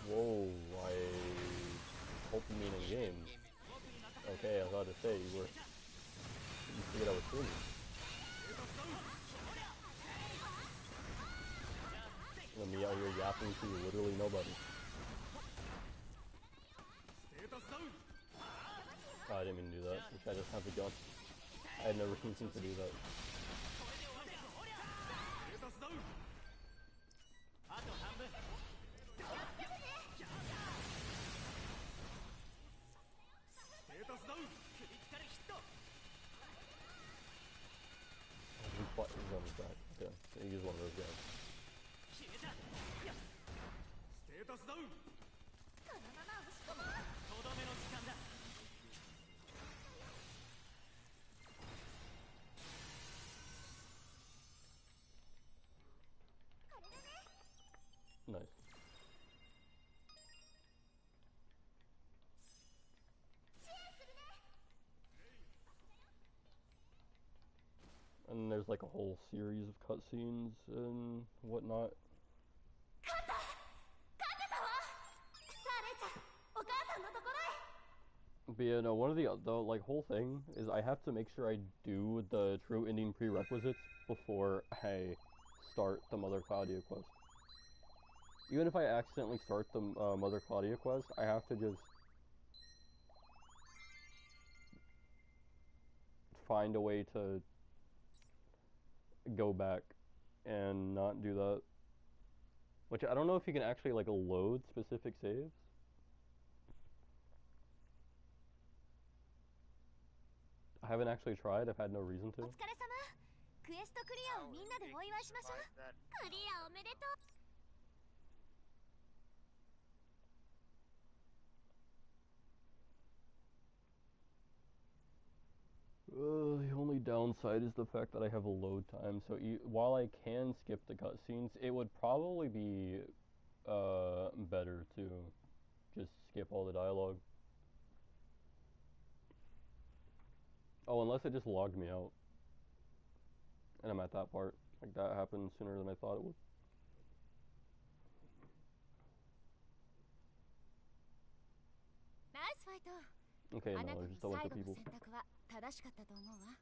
Whoa, I hope you mean in game. Okay, I was about to say you figured I was streaming. And me out here yapping to literally nobody. Oh, I didn't mean to do that. This guy doesn't have the gun. I had no reason to do that. What is on his back? Okay, so he is one of those guys. And there's like a whole series of cutscenes and whatnot. But yeah, no, one of the like whole thing is I have to make sure I do the true ending prerequisites before I start the Mother Claudia quest. Even if I accidentally start the Mother Claudia quest, I have to just find a way to go back and not do that. Which I don't know if you can actually like load specific saves. I haven't actually tried. I've had no reason to. お疲れ様。クエストクリアをみんなでお祝いしましょう。クリアおめでとう。The only downside is the fact that I have a load time. So while I can skip the cutscenes, it would probably be better to just skip all the dialogue. Oh, unless it just logged me out. And I'm at that part. Like, that happened sooner than I thought it would. Nice fight. Okay, あな no, た there's の just a bunch 最 of 後の people. 選択は正しかったと思うわ。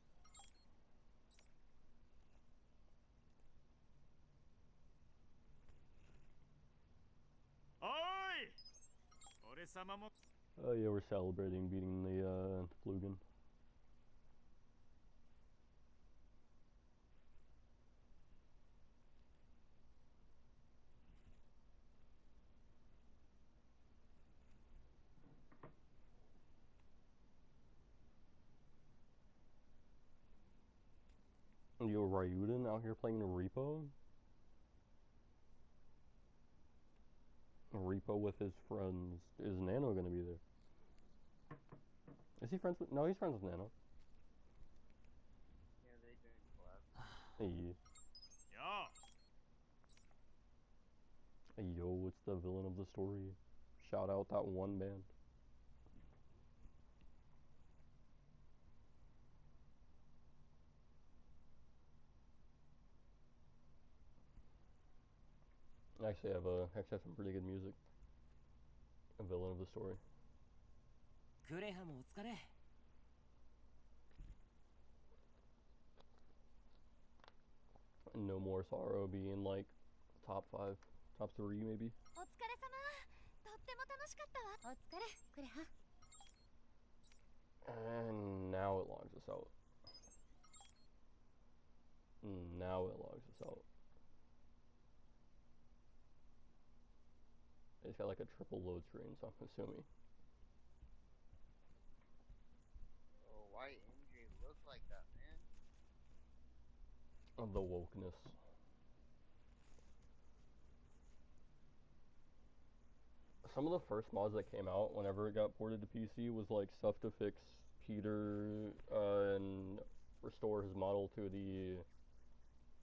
おーい俺様も Oh yeah, we're celebrating beating the Flugen. Yo, Ryuden out here playing Repo? Repo with his friends. Is Nano gonna be there? Is he friends with... No, he's friends with Nano. Yeah, they doing collab. Hey. よ Hey, yo, what's the villain of the story? Shout out that one band. Actually, I actually have some pretty good music. A villain of the story. クレハもお疲れ No more sorrow being like top 5, top 3 maybe. お疲れ様。とっても楽しかったわ。お疲れ、クレハ。And now it logs us out. Now it logs us out. It's got like a triple load screen, so I'm assuming. Oh, why MJ look like that, man? Of the wokeness. Some of the first mods that came out whenever it got ported to PC was like stuff to fix Peter and restore his model to the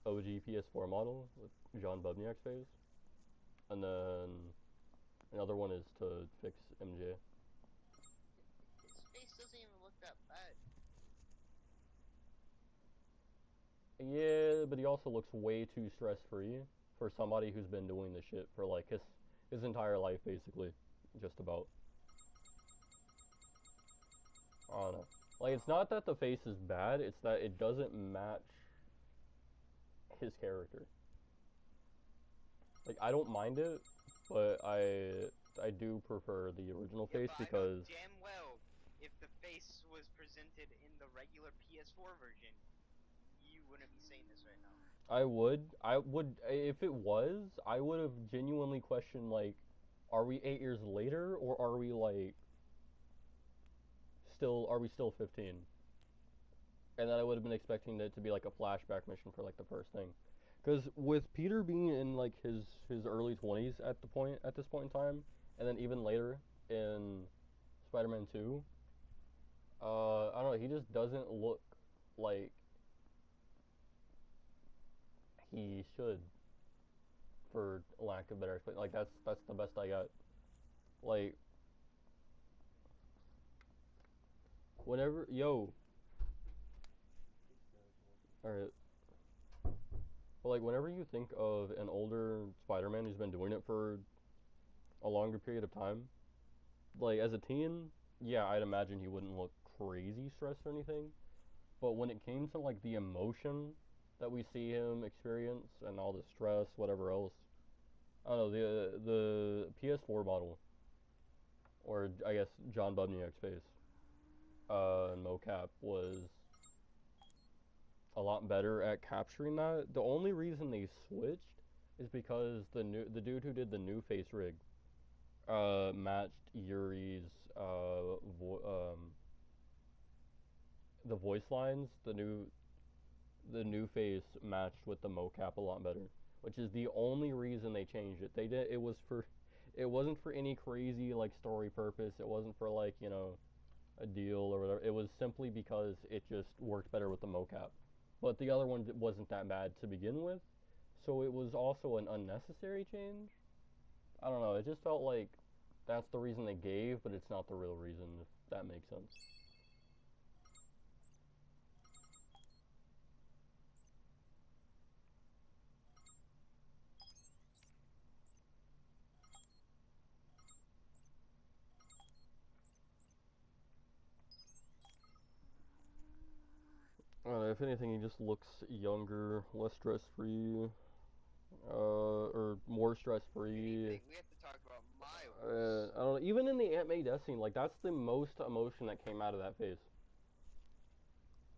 OG PS4 model with John Bubniak's face. And then another one is to fix MJ. His face doesn't even look that bad. Yeah, but he also looks way too stress free for somebody who's been doing this shit for like his entire life basically. Just about. I don't know. Like, it's not that the face is bad, it's that it doesn't match his character. Like, I don't mind it, but I do prefer the original face but because I know damn well if the face was presented in the regular PS4 version, you wouldn't be saying this right now. I would if it was, I would have genuinely questioned like, are we 8 years later or are we like are we still 15? And then I would have been expecting it to be like a flashback mission for like the first thing. Because with Peter being in like his early 20s at this point in time, and then even later in Spider-Man 2, I don't know, he just doesn't look like he should, for lack of better explanation. Like that's the best I got. Like whenever Alright. But like whenever you think of an older Spider-Man who's been doing it for a longer period of time, like as a teen, yeah, I'd imagine he wouldn't look crazy stressed or anything. But when it came to like the emotion that we see him experience and all the stress, whatever else, I don't know, the PS4 model, or I guess John Bubniak's face, mocap was a lot better at capturing that. The only reason they switched is because the dude who did the new face rig matched Yuri's the voice lines. The new face matched with the mocap a lot better, which is the only reason they changed it. They did it wasn't for any crazy like story purpose. It wasn't for like, a deal or whatever. It was simply because it just worked better with the mocap. But the other one wasn't that bad to begin with, so it was also an unnecessary change. I don't know. It just felt like that's the reason they gave, but it's not the real reason, if that makes sense. If anything, he just looks younger, less stress-free, or more stress-free. Anything. We have to talk about Miles. I don't know. Even in the Aunt May death scene, like that's the most emotion that came out of that face.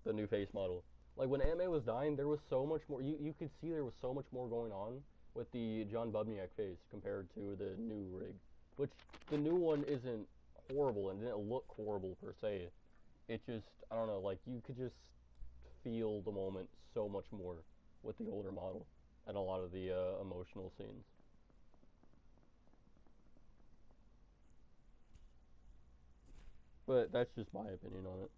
The new face model. Like when Aunt May was dying, there was so much more. You could see there was so much more going on with the John Bubniak face compared to the new rig, which the new one isn't horrible and didn't look horrible per se. It just, I don't know, like you could just feel the moment so much more with the older model and a lot of the emotional scenes. But that's just my opinion on it.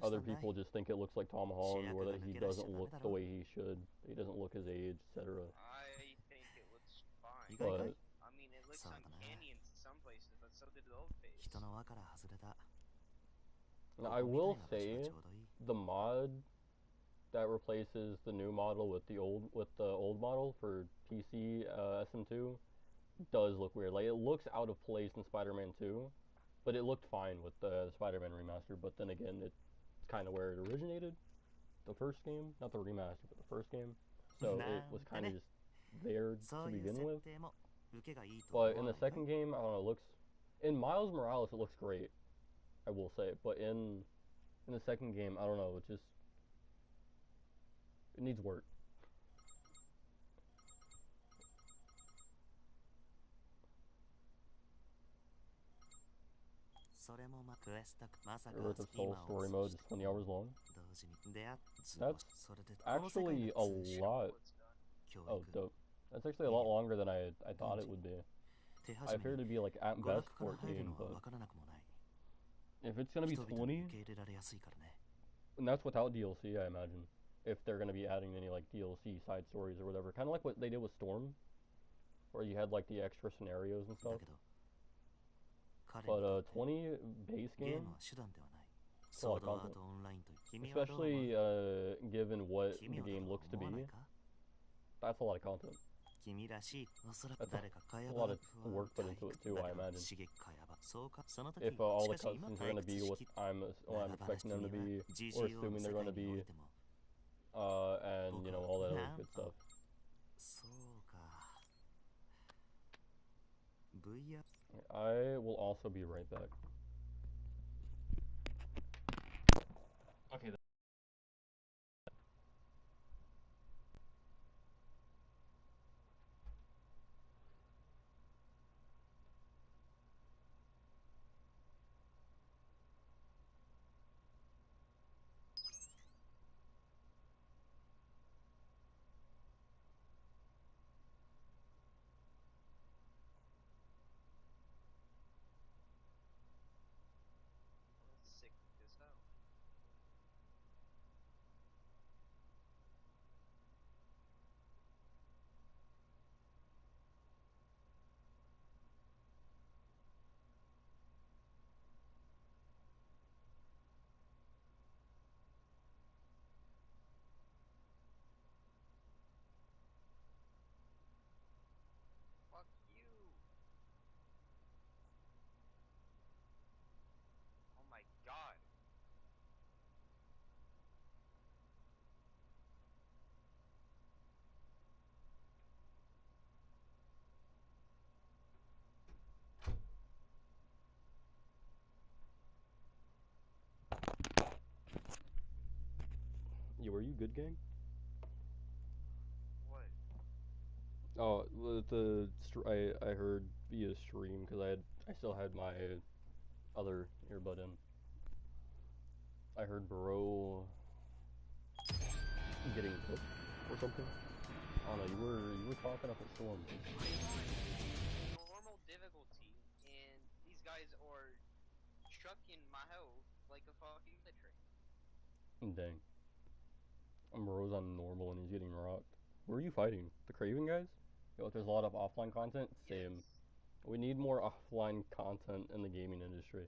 Other people just think it looks like Tom Holland, or that he doesn't look the way he should. He doesn't look his age, etc. I think it looks fine. But I mean, it looks uncanny in some places, but so did the old face. I will say the mod that replaces the new model with the old model for PC SM2 does look weird. Like it looks out of place in Spider-Man 2, but it looked fine with the Spider-Man remaster. But then again, it's kind of where it originated, the first game, not the remaster, but the first game. So it was kind of just there to begin with. But in the second game, I don't know. It looks in Miles Morales, it looks great. I will say, but in the second game, I don't know. It needs work. Earth of Soul story mode is 20 hours long. That's actually a lot. Oh, dope. That's actually a lot longer than I thought it would be. I figured it'd be like at best 14, but if it's gonna be 20, and that's without DLC, I imagine. If they're gonna be adding any like DLC side stories or whatever, kind of like what they did with Storm, where you had like the extra scenarios and stuff. But 20 base game, that's a lot of content. Especially given what the game looks to be, that's a lot of content. That's a lot of work put into it too, I imagine. If all the cutscenes are going to be what I'm expecting them to be, or assuming they're going to be, and you know, all that other good stuff. I will also be right back. Okay. Let's sick this out. Yo, are you good, gang? What? Oh, I heard via stream because I still had my other earbud in. I heard bro getting cooked or something. I don't know. You were talking up a storm. Normal difficulty, and these guys are chucking my health like a fucking bullet train. Dang. I'm Bro's on normal and he's getting rocked. Who are you fighting? The Craven guys? Yo, if there's a lot of offline content, same. Yes. We need more offline content in the gaming industry.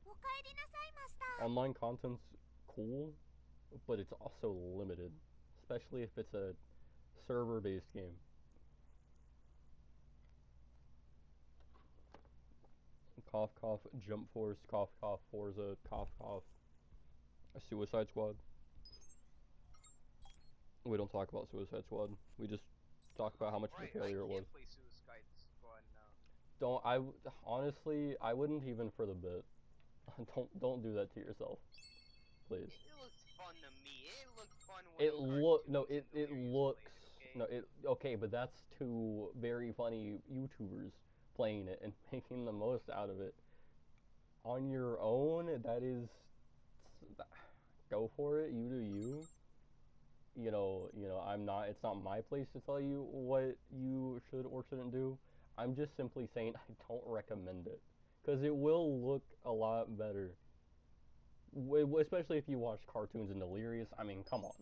おかえりなさいマスター Online content's cool, but it's also limited, especially if it's a server-based game. Cough cough, Jump Force, cough cough, Forza, cough cough, a Suicide Squad. We don't talk about Suicide Squad. We just talk about how much of a failure it was. I can't play Suicide Squad now. Honestly, I wouldn't even for the bit. Don't do that to yourself, please. It looks fun to me. It looked fun when okay, but that's two very funny YouTubers playing it and making the most out of it. On your own, that is, go for it. You do you. It's not my place to tell you what you should or shouldn't do. I'm just simply saying I don't recommend it. Because it will look a lot better. Especially if you watch cartoons and Delirious. I mean, come on.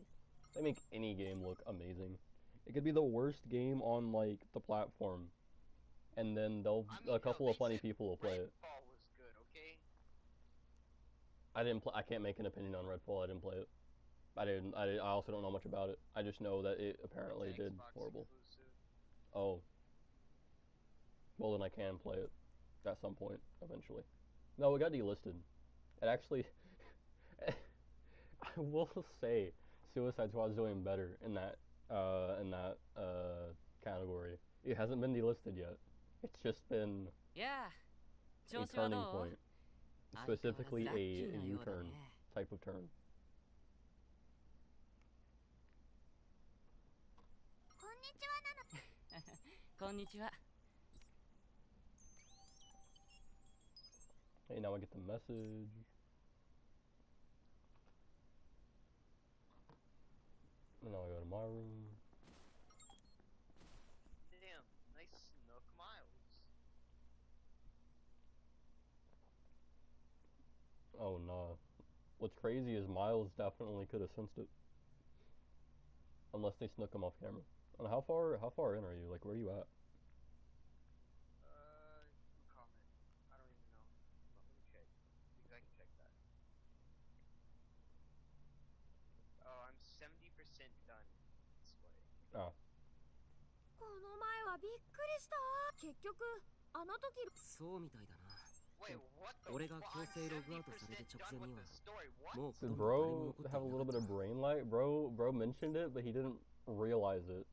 They make any game look amazing. It could be the worst game on, like, the platform. And then a couple of funny people will play it. Redfall was good, okay? I can't make an opinion on Redfall. I didn't play it. I also don't know much about it. I just know that it apparently did Xbox horrible. exclusive. Oh. Well, then I can play it at some point, eventually. No, it got delisted. It actually... I will say, Suicide Squad's doing better in that category. It hasn't been delisted yet. It's just been いや a 調子は turning どう point. Specifically a U-turn type of turn. こんにちはなのこんにちは Hey, now I get the message. And now I go to my room. Damn, nice Snook Miles. Oh no. What's crazy is Miles definitely could have sensed it. Unless they snuck him off camera. And how far in are you? Like, where are you at? Who comment? I don't even know. Let me check. Because I can check that. Oh, I'm 70% done. This way. Ah. この前はびっくりした結局あの時そうみたいだな Wait, what the 俺が fuck? 強 I'm 制ログアウトされる 70% 直前 done に with は the story. What? もうほと Did んど誰も bro 残ってい have a な little か bit っ of た brain light? Bro mentioned it, but he didn't realize it.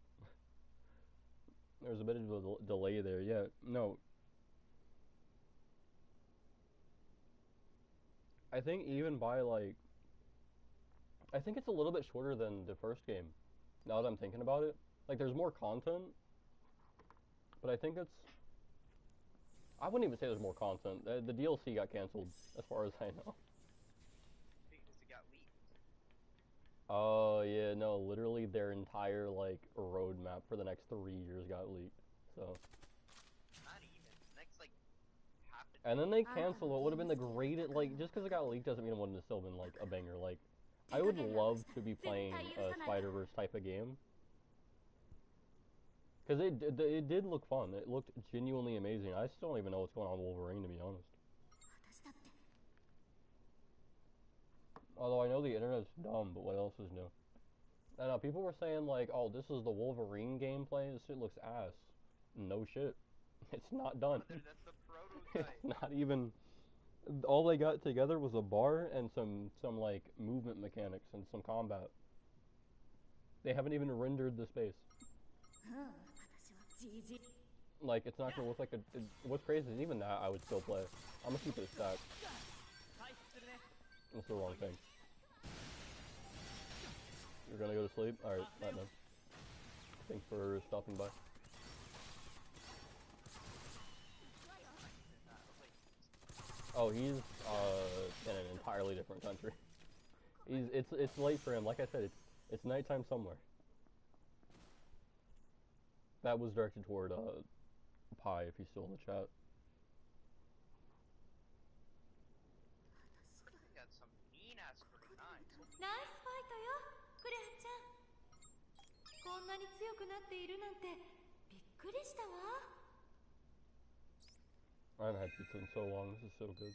There was a bit of a delay there. Yeah, no. I think even by like, I think it's a little bit shorter than the first game. Now that I'm thinking about it, like there's more content, but I think it's. I wouldn't even say there's more content. The DLC got canceled, as far as I know. Because it got leaked. Oh yeah, no, literally their entire like roadmap for the next 3 years got leaked. So. Not even. Next, like, half a And then they cancel what would have been the greatest, like, just because it got leaked doesn't mean it wouldn't have still been, like, a banger. Like, I would love to be playing a Spider-Verse type of game. Because it did look fun. It looked genuinely amazing. I still don't even know what's going on with Wolverine, to be honest. 私だって Although I know the internet's dumb, but what else is new? I know, people were saying, like, oh, this is the Wolverine gameplay. This shit looks ass. No shit. It's not done. brother, that's the prototype. It's not even... All they got together was a bar and some like movement mechanics and some combat. They haven't even rendered the space. うん私は GG Like it's not gonna look like a. What's crazy is even that I would still play. I'm gonna keep it a stack. 回復するね That's the wrong thing. You're gonna go to sleep? Alright, Platinum. Thanks for stopping by. Oh, he's in an entirely different country. It's late for him. Like I said, it's nighttime somewhere. That was directed toward Pi if he's still in the chat. Got some mean ass great eyes. ナイスファイトよクレアちゃん。こんなに強くなっているなんてびっくりしたわ。 I haven't had pizza in so long. This is so good.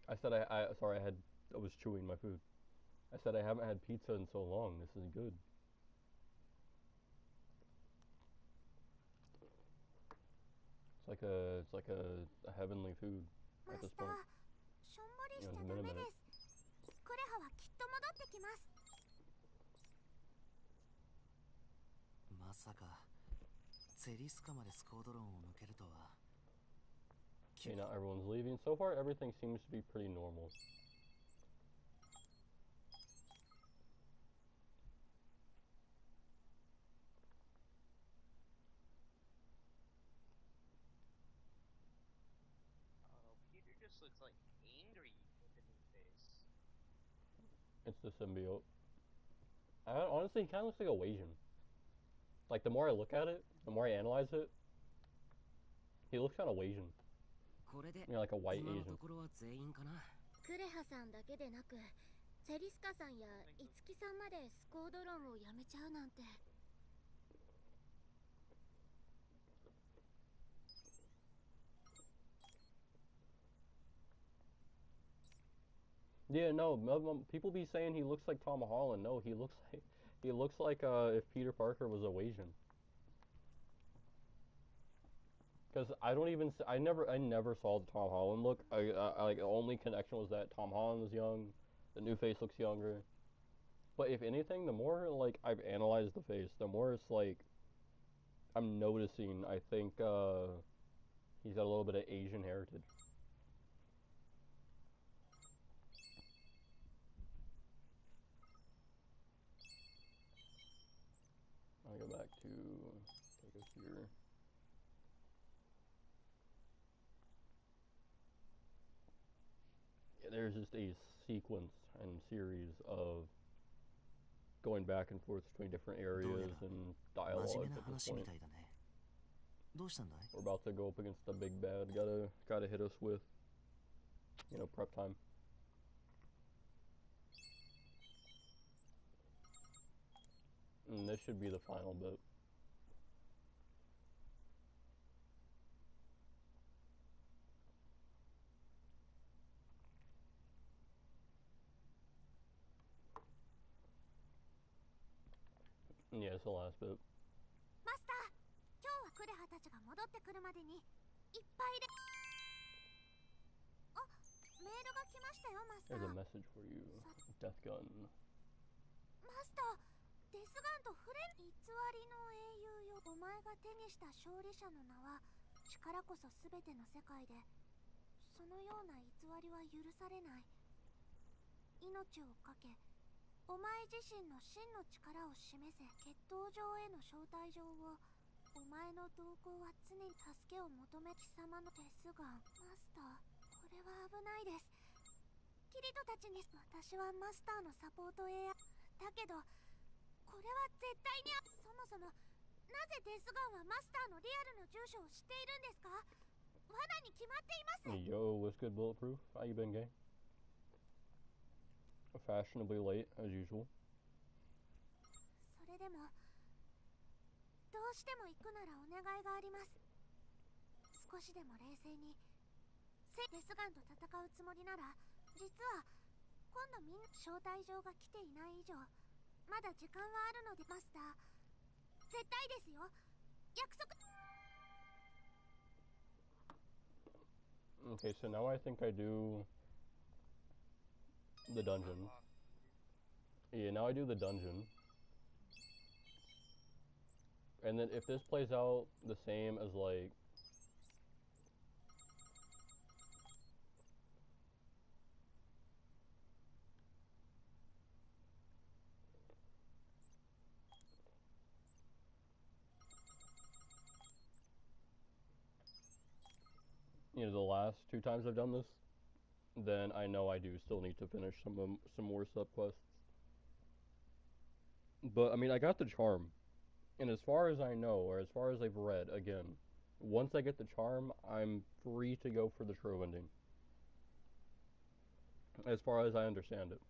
I said sorry, I was chewing my food. I said I haven't had pizza in so long. This is good. It's like a heavenly food マ at ス this ター point. しょんぼりしちゃ Yeah, ダ it's メ been a で minute. す。クレハはきっと戻ってきます。まさかゼリスカまでスコードロンを抜けるとは。 Okay, now everyone's leaving. So far, everything seems to be pretty normal. Oh, Peter just looks like angry with the new face. It's the symbiote. Honestly, he kind of looks like a Asian. Like, the more I look at it, the more I analyze it, he looks kind of Asian. これで You know, like a white 今の Asian. ところは全員かな。クレハさんだけでなくセリスカさんやイツキさんまでスコードロンをやめちゃうなんて。 Yeah, no, people be saying he looks like Tom Holland. No, he looks like if Peter Parker was a Asian. Because I never saw the Tom Holland look. I like the only connection was that Tom Holland was young, the new face looks younger. But if anything, the more like I've analyzed the face, the more it's like I'm noticing. I think he's got a little bit of Asian heritage. I'll go back to take us here. Yeah, there's just a sequence and series of going back and forth between different areas and 真 dialogue 面目な at this 話み point. たいだね。どうしたんだい？ We're about to go up against the big bad. Gotta hit us with, prep time. And this should be the final bit. Yeah, it's the last bit. マスター、今日はクレハたちが戻ってくるまでにいっぱいで。あ、メールが来ましたよ、マスタ There's a ー。 message for you. Death gun. マスター、デスガンとフレン偽りの英雄よ。お前が手にした勝利者の名は力こそ全ての世界で、そのような偽りは許されない。命を懸け、お前自身の真の力を示せ。決闘場への招待状を。お前の動向は常に助けを求め貴様のデスガン。マスター、これは危ないです。キリトたちに。私はマスターのサポート AI だけど、これは絶対に。そもそもなぜデスガンはマスターのリアルの住所を知っているんですか？罠に決まっています。 Yo, what's good, Bulletproof? How you been, gang? Fashionably late, as usual. それでもどうしても行くならお願いがあります。少しでも冷静にデスガンと戦うつもりなら、実は今度みんな招待状が来ていない以上まだ時間はあるので。マスター、絶対ですよ、約束。 Okay, so now I think I do the dungeon. Yeah, now I do the dungeon. And then if this plays out the same as like... you know, the last 2 times I've done this, then I know I do still need to finish some more subquests. But I mean, I got the charm, and as far as I know, or as far as I've read, again, once I get the charm, I'm free to go for the true ending. As far as I understand it.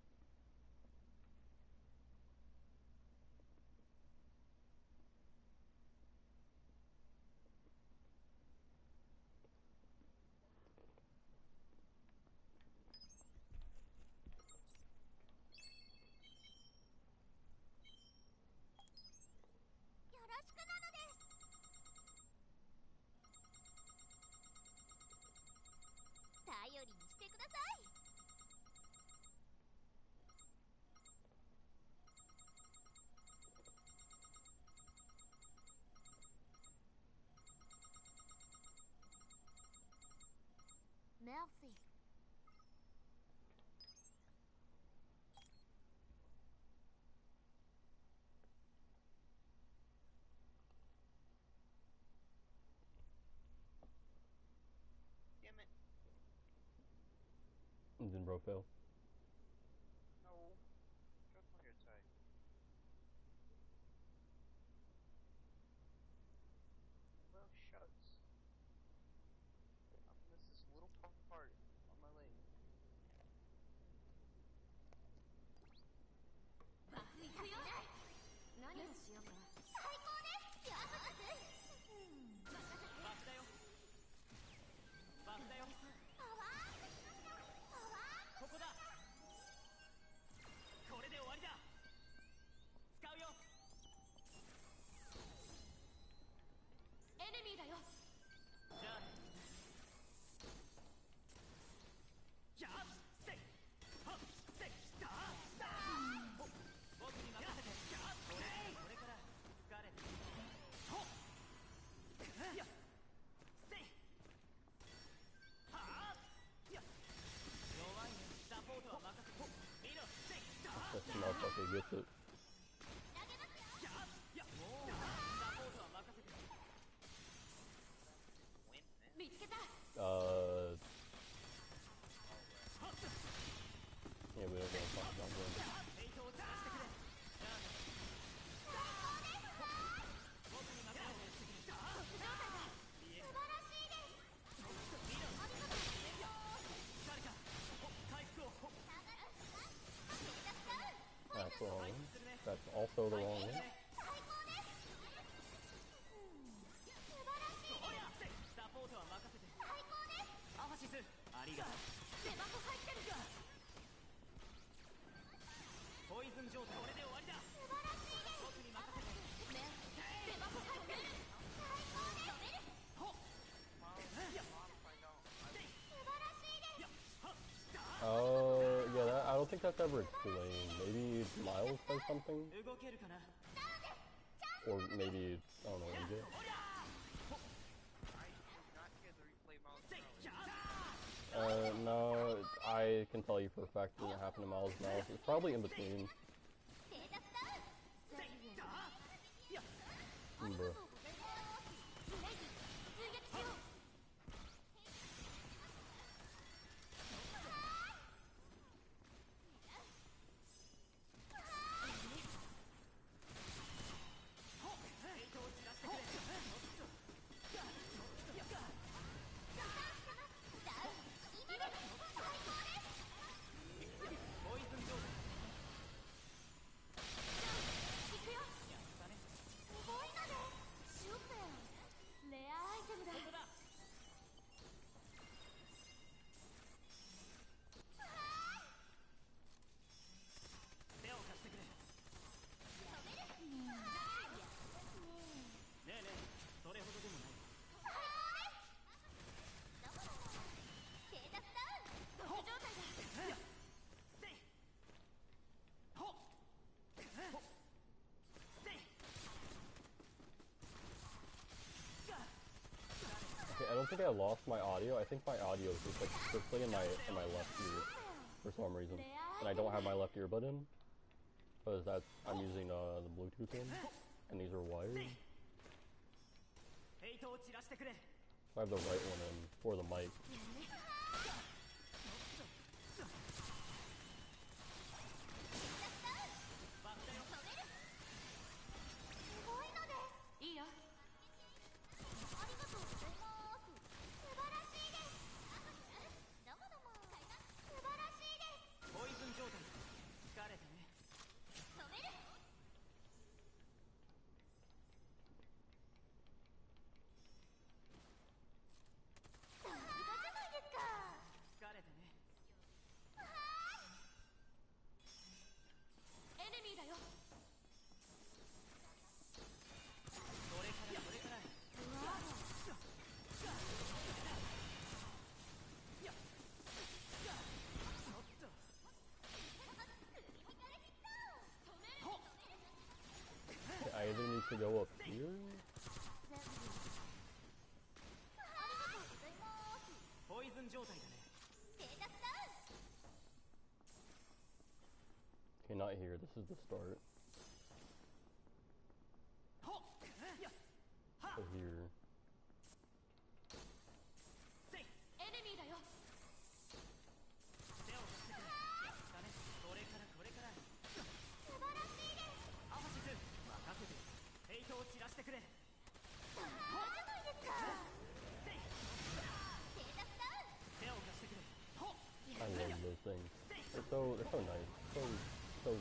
Merci. Damn it. And then bro fail. No. Just on your side. Well, shucks. I missed this little part on my leg. 何をしようか。最高です。やばす。バフだよバフだよパワー。ここだこれで終わりだ使うよエネミーだよ。じゃあねやっせいはっせいだ僕に任せてこれから疲れてほっやっせいはっや弱いねサポートは任せて見ろせいだ This motherfucker gets it. いやもうサポートは任せて Win, man. 見つけた。Yeah, we don't want to talk about wind. ヘイトを散らしてくれじゃあね僕に任せて素晴らしいです。見ろ誰か回復を That's the wrong one. That's also the wrong one. サポートは任せてアファシスありがとうデバフ入ってる。ポイズン状態これで終わりだ素晴らしいです。僕に任せてデバフ入ってる。最高です。Modify down. 素晴らしいです。Yeah, I don't think that's ever explained. Maybe Miles says something? 動けるかな Or maybe, I don't know, MJ? I did not hear the replay mouse. No, I can tell you for a fact it didn't happen to Miles Morales. It's probably in between. ステータスダウン。Bruh. 追撃しよう。ヘイトを散らしてくれポイズン状態行くよ。やったねすごいのね。シュペン。レアアイテムだ。ここだ手を貸してくれねえねえそれほどでもないステータスダウン。ドッジ状態だ。せいほっほっせい Okay, I don't think I lost my audio. I think my audio is just like strictly in my left ear for some reason. And I don't have my left earbud in. Because I'm using the Bluetooth in. And these are wired. ヘイトを散らしてくれ I have the right one in for the mic. いいよ。ありがとうございます。素晴らしいです。どうもどうも。素晴らしいです。ポイズン状態疲れたね。止める。さすがじゃないですか。疲れたね。エネミーだよ。それからそれから。I either need to go up here. ポイズン状態だね。 Okay, not here. This is the start. ほっは So here. せいエネミーだよ。手を貸してくれ。やったね。それからこれから。素晴らしいです。アファシス任せて。フェイトを散らしてくれ。さすがじゃないですか。せいステータスダウン。手を貸してくれ。ほっ I love those things. They're so nice. So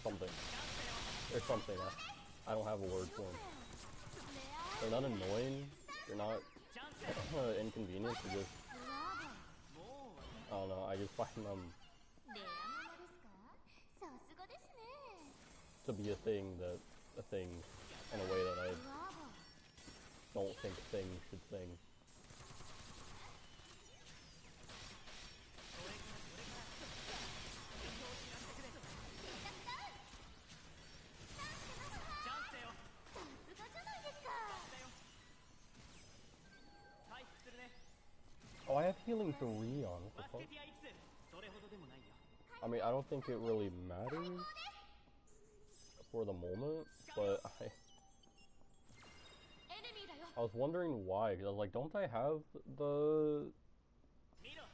something. There's something. I don't have a word for them. They're not annoying. They're not チャンス inconvenient. They're just, もう I don't know. I just find them レアものですか。さすがですね。 to be a thing in a way that I ブラボー。 don't think things should sing. チャンスだよ。さすがじゃないですか。回復するね。 Oh, I have healing 3 on. What the バスケ fuck? ティアいくつそれほどでもないよ。 I mean, I don't think it really matters for the moment, but エネミーだよ。 I was wondering why. Because I was like, don't I have the 見ろ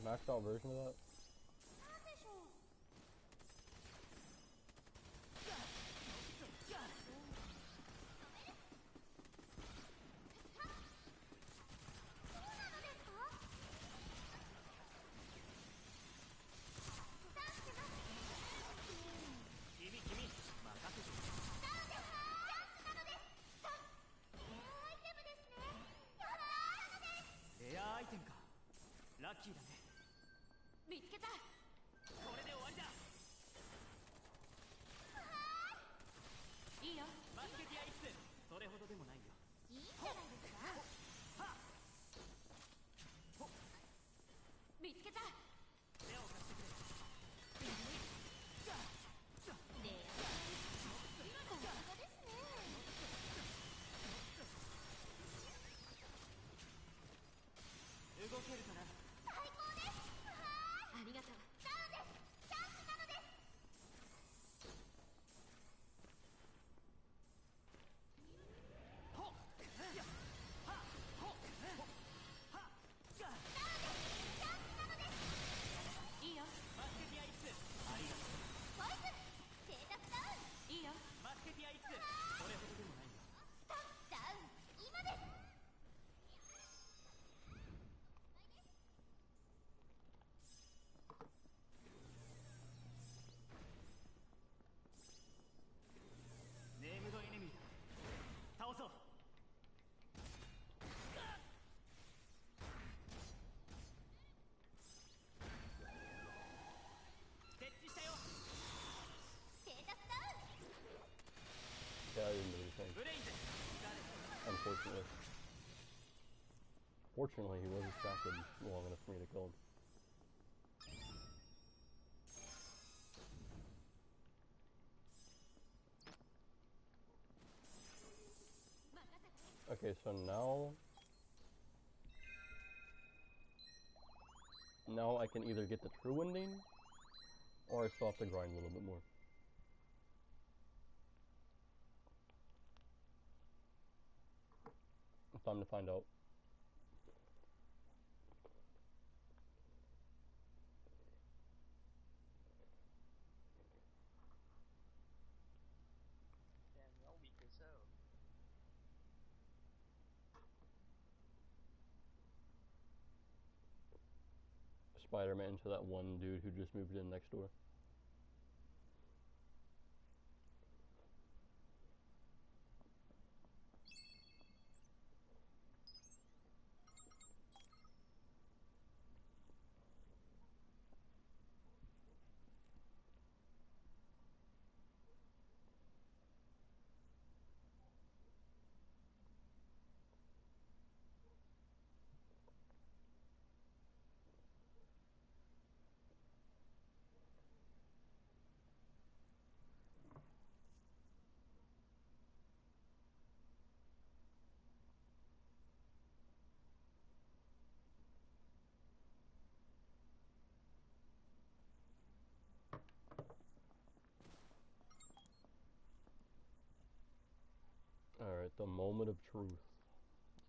maxed out version of that? なんでしょう。そうなのですか。スタンしてます。君任せて。チャンスなのです。レアアイテムですね。やったー。レアアイテムか。ラッキーだね。見つけた。これで終わりだ。いいよ。バスケティアいくつそれほどでもないよ。いいんじゃないですか。はっ見つけた。手を貸してくれ。レアさすがですね。動けるかな。最高です。ありがとう。ダウンです。チャンスなのです。ほっやっはっほっはっがチャンスなのです。いいよ。バスケティアいくつありがとう。ポイズン。ステータスダウン。いいよ。バスケティアいくつそれほどでもないよ。スタンダウン。今です。ネームドエネミーだ。倒そう。設置したよ。ステータスダウン。 Yeah, I didn't do anything. ブレイズ疲れた。 Unfortunately. Fortunately, he was distracted long enough for me to kill him. Okay, so now I can either get the true ending, or I still have to grind a little bit more. time to find out. Damn, y'all weak as hell. Spider-Man to that one dude who just moved in next door. Alright, the moment of truth.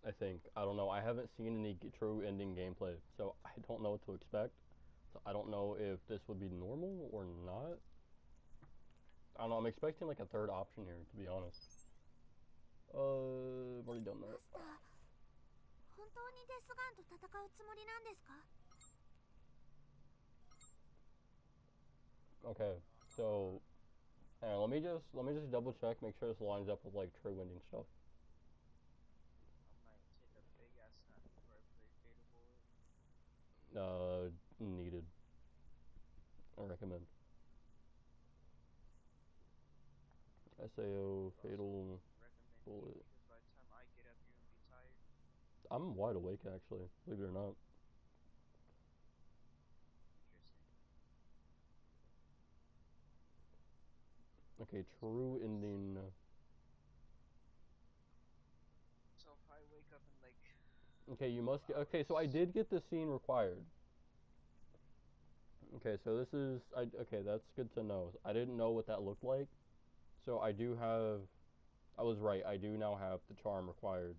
I think. I don't know. I haven't seen any true ending gameplay, so I don't know what to expect. So I don't know if this would be normal or not. I don't know. I'm expecting like a third option here, to be honest. I've already done マ that. スター、本当にデスガンと戦うつもりなんですか？ Okay, so hang on, let me just double check, make sure this lines up with like true ending stuff. I might take a big ass nap before I play Fatal Bullet. Needed. I recommend. SAO, Fatal Recommend Bullet. you, because by the time I get up, you're gonna be tired. I'm wide awake actually, believe it or not. Interesting. Okay, true ending. So if I wake up in like Okay, you must get. Okay, so I hours. did get the scene required. Okay, so this is. Okay, that's good to know. I didn't know what that looked like. So I do have. I was right. I do now have the charm required.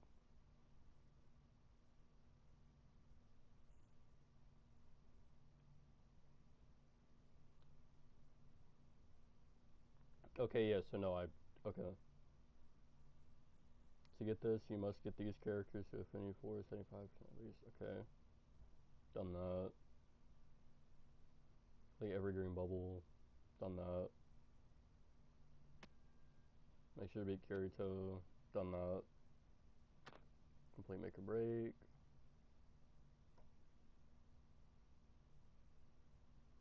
Okay, yeah, so no, okay. To get this, you must get these characters to affinity 4 75% at least. Okay. Done that. Like every green bubble. Done that. Make sure to beat Kirito. Done that. Complete make or break.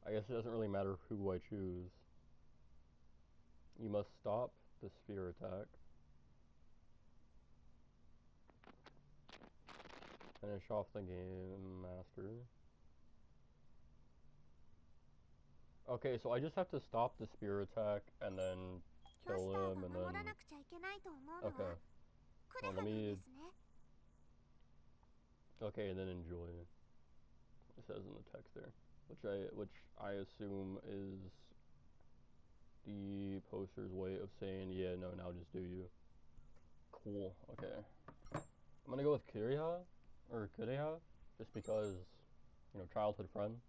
I guess it doesn't really matter who I choose. You must stop the spear attack. Finish off the game master. Okay, so I just have to stop the spear attack and then マス kill ター him が and 守 then. らなくちゃいけないと思うのは Okay. クレ Well, ハ let なん me. ですね。 Okay, and then enjoy. It says in the text there, which I assume is the poster's way of saying, yeah, no, now just do you. Cool. Okay. I'm gonna go with Kuriha, just because, childhood friend.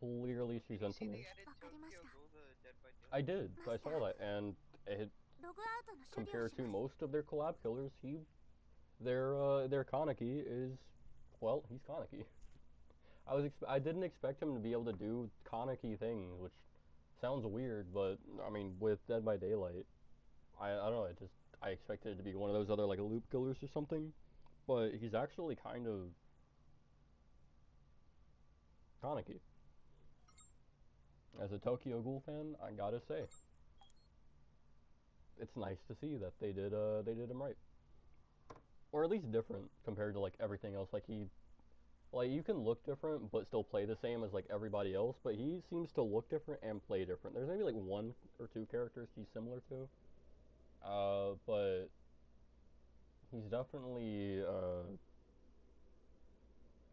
Clearly she's Did you see into me. they added わかりまし Tokyo た。 Ghoul to Dead by I Daylight? did. I saw that, and it ログアウトの処理を compared し to ます。 most of their collab killers, their Kaneki is, well, he's Kaneki. I didn't expect him to be able to do Kaneki things, which sounds weird, but I mean, with Dead by Daylight, I don't know. I expected it to be one of those other like loop killers or something, but he's actually kind of Kaneki. As a Tokyo Ghoul fan, I gotta say, it's nice to see that they did him right, or at least different compared to like everything else. Like you can look different but still play the same as like everybody else, but he seems to look different and play different. There's maybe like one or two characters he's similar to, but he's definitely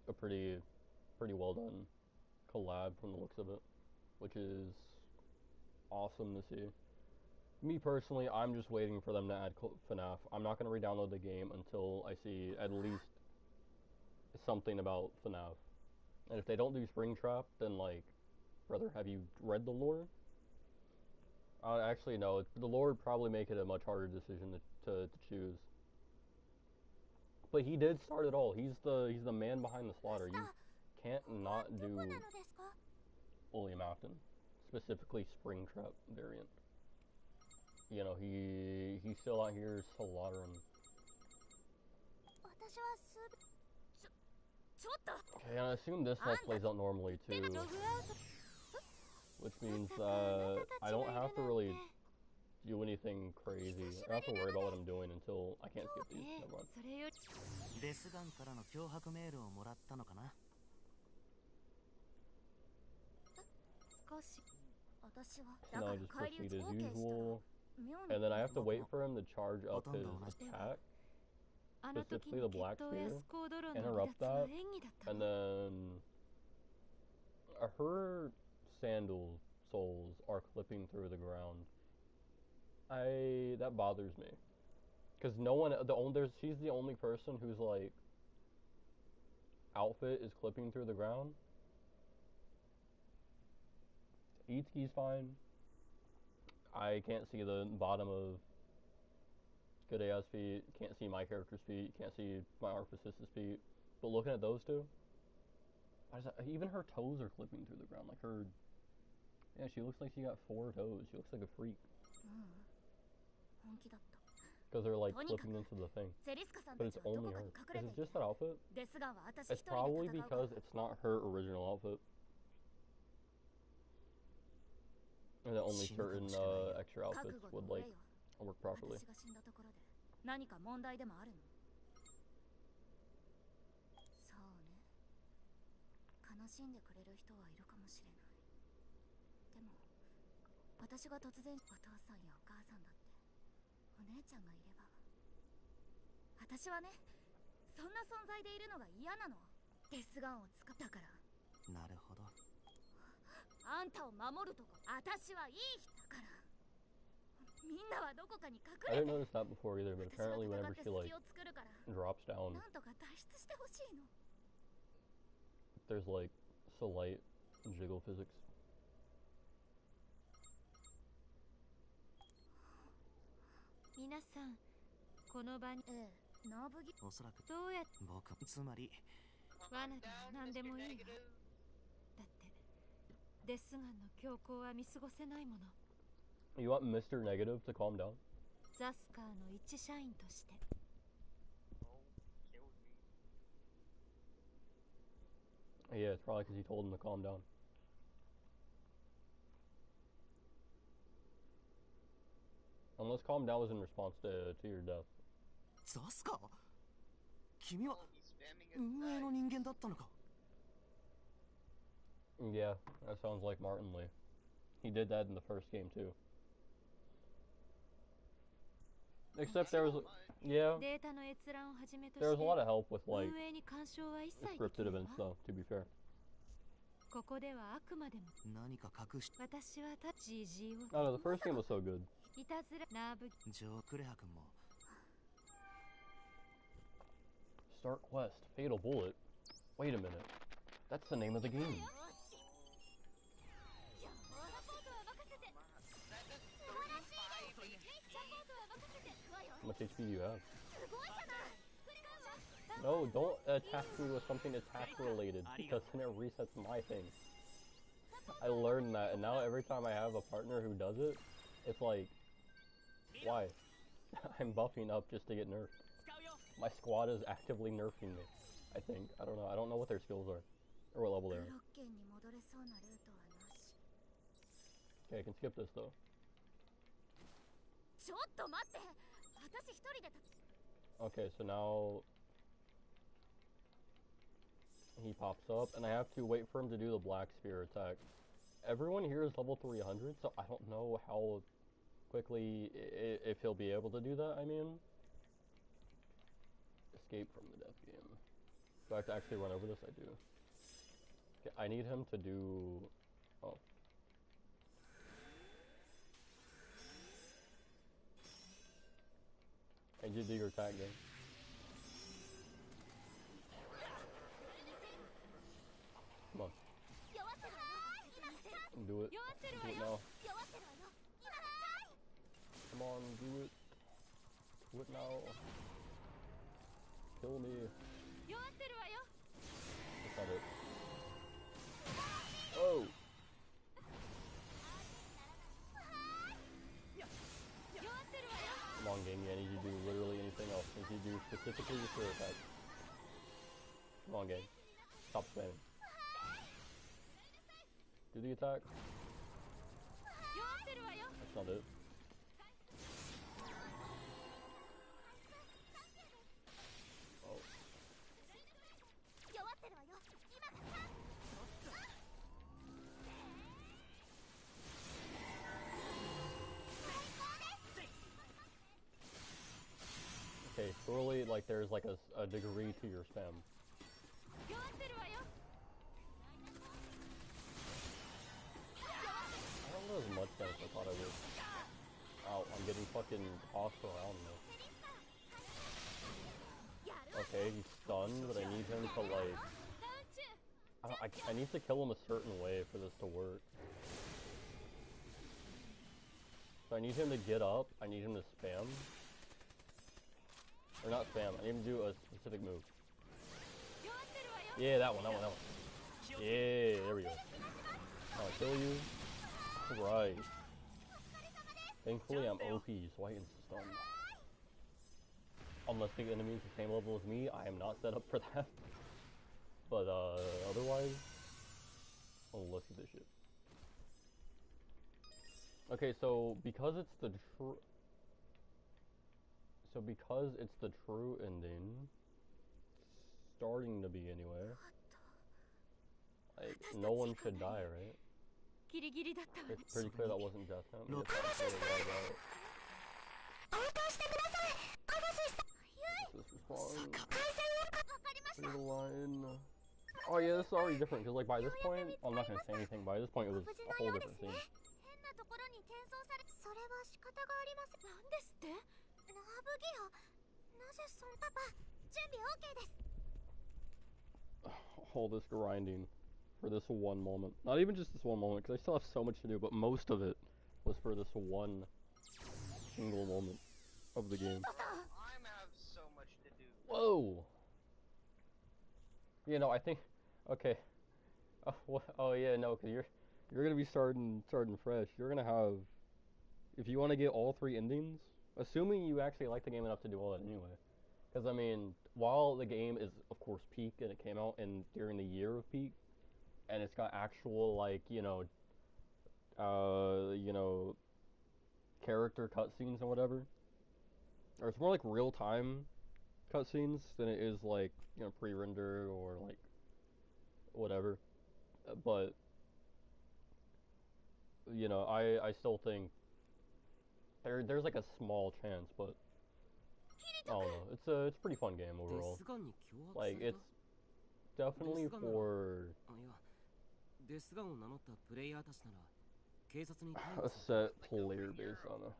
a pretty well done collab from the looks of it, which is awesome to see. Me personally, I'm just waiting for them to add FNAF. I'm not going to re-download the game until I see at least something about FNAF. And if they don't do Springtrap, then, like, brother, have you read the lore? Actually, no. The lore would probably make it a much harder decision to choose. But he did start it all. He's the man behind the slaughter. You can't not do William Afton, specifically Springtrap variant. You know, he's still out here slaughtering. Okay, and I assume this all plays out normally too, which means I don't have to really do anything crazy. I don't have to worry about what I'm doing until I can't skip these. Never mind. デスガンからの脅迫メールをもらったのかな。少し私は So だ now か I ら just 帰り proceed 討 as ち OK したら usual, 妙に and then I have to wait for him to charge up his attack, あの時 specifically の the 決 Black 闘や Spear, スコードロンの interrupt 離脱は that, 演技だった and の。 then her sandal soles are clipping through the ground. That bothers me, because no one, she's the only person whose like outfit is clipping through the ground. Itsuki's fine. I can't see the bottom of Godea's feet. Can't see my character's feet. Can't see my Arphisis's feet. But looking at those two, even her toes are clipping through the ground. Like her, yeah, she looks like she got 4 toes. She looks like a freak. 本気だった Because they're like clipping into the thing. セリスカさん But たち it's はど only こか her. に Is 隠れ it てい just た that outfit? デスガンは私 It's 一人で probably 戦うから because it's not her original outfit. And that only certain extra outfits would like work properly. 私が死んだところで何か問題でもあるの？そうね。悲しんでくれる人はいるかもしれない。でも私が突然お父さんやお母さんだってお姉ちゃんがいれば私はねそんな存在でいるのが嫌なの。デスガンを使ったから。なるほど。あんたを守るとこ私はいい人だから。みんなはどこかに隠 I れ didn't て notice that before either, but 私は apparently 戦 whenever って she like 隙を作るから drops down, なんとか脱出してほしいの。 there's like slight jiggle physics. 皆さんこの場にええ、ナブギおそらくどうやって僕つまり罠でも何でもいいわ。だってデスガンの強行は見過ごせないもの。 You want Mr. Negative to calm down? ザスカーの一社員として。 Yeah, it's probably because he told him to calm down. Unless calm down was in response to your death. ザスカ君は He's spamming his 運営の人間だったのか。 Yeah, that sounds like Martin Lee. He did that in the first game too. Except there was, yeah, データの閲覧をはじめと there was し a lot of help with て like 運営に干渉は一 the 切でき scripted ない events わ。 though, to be fair. ここではあくまでも何か隠し私はた GG を I don't know, the first game was so good. いたずらナーブジョー・クレハ君も Start quest, Fatal Bullet. Wait a minute. That's the name of the game. いやサポートは任せて。素晴らしいですサポートは任せて。わよ How much HP do you have? すごいじゃない。使うわ。 No, don't attack me with something attack related, because then it resets my thing. I learned that, and now every time I have a partner who does it, it's like, why? I'm buffing up just to get nerfed. 使うよ。 My squad is actively nerfing me, I think. I don't know. I don't know what their skills are, or what level ブ they are. ロッケンに戻れそうなルートはなし。 Okay, I can skip this though. ちょっと待って。私一人で Okay, so now he pops up, and I have to wait for him to do the Black Spear attack. Everyone here is level 300, so I don't know how quickly, if he'll be able to do that, I mean. Escape from the death game. Do I have to actually run over this? I do. Okay, I need him to do... Oh. And you do your attack then. Come on. Do it. Do it now. Come on, do it. Do it now. Kill me. That's not it. Oh! Come on, game. I need you to do literally anything else. I need you to do specifically your spirit attack. Come on, game. Stop spamming. Do the attack. That's not it. Oh. Okay, surely, like, there's like a degree to your spam. I don't know as much as I thought I would. Ow, I'm getting fucking tossed around though. Okay, he's stunned, but I need him to like... I need to kill him a certain way for this to work. So I need him to get up, I need him to spam. Or not spam, I need him to do a specific move. Yeah, that one. Yeah, there we go. I'll kill you. Right. Thankfully I'm OP, so I can stun. Unless the enemy is the same level as me, I am not set up for that. But otherwise, oh, let's do this shit. Okay, so because it's the true ending, starting to be anyway. Like, no one should die, right? It's pretty clear that wasn't death count. This is wrong. Clear the line. Oh yeah, this is already different, because like by this point, I'm not going to say anything, by this point it was a whole different scene. All this grinding for this one moment. Not even just this one moment, because I still have so much to do, but most of it was for this one single moment of the game. I have so much to do. Whoa! You know, I think... Okay. Oh yeah, no, because you're gonna be starting fresh. You're gonna have... If you want to get all 3 endings, assuming you actually like the game enough to do all that anyway. Because, I mean, while the game is, of course, peak, and it came out during the year of peak, and it's got actual, like, you know, character cutscenes and whatever, or it's more like real-time cutscenes than it is, like, you know, pre-render or, like, whatever. But, you know, I still think there's, like, a small chance, but I don't know. It's a pretty fun game overall. Like, it's definitely for a set player base on it.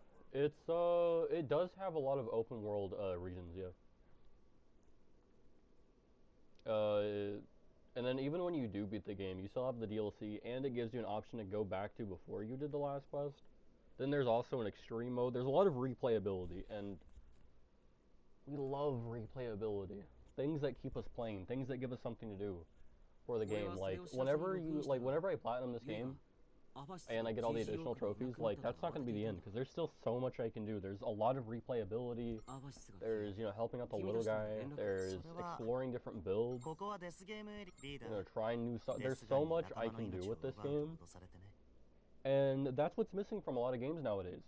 It does have a lot of open world regions, yeah. And then even when you do beat the game, you still have the DLC, and it gives you an option to go back to before you did the last quest. Then there's also an extreme mode. There's a lot of replayability, and we love replayability. Things that keep us playing, things that give us something to do for the game. Like, whenever I platinum this game, and I get all the additional trophies, like, that's not going to be the end, because there's still so much I can do. There's a lot of replayability, there's, you know, helping out the little guy, there's exploring different builds, you know, trying new stuff. There's so much I can do with this game, and that's what's missing from a lot of games nowadays.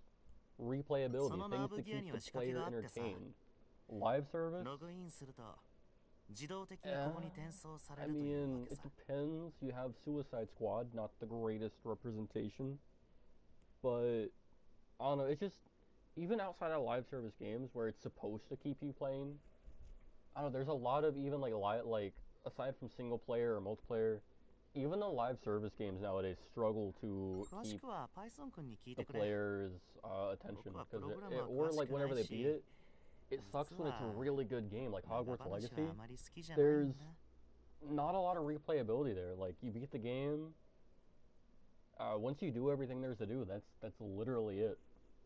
Replayability, things to keep the player entertained. Live service? I mean, it depends. You have Suicide Squad, not the greatest representation. But, I don't know, it's just, even outside of live service games where it's supposed to keep you playing, I don't know, there's a lot of even, like, aside from single player or multiplayer, even the live service games nowadays struggle to keep the player's attention. Or, like, whenever they beat it, it sucks when it's a really good game like 長 Hogwarts 話は Legacy. あまり好きじゃないんだ There's not a lot of replayability there. Like you beat the game, once you do everything there's to do, that's literally it.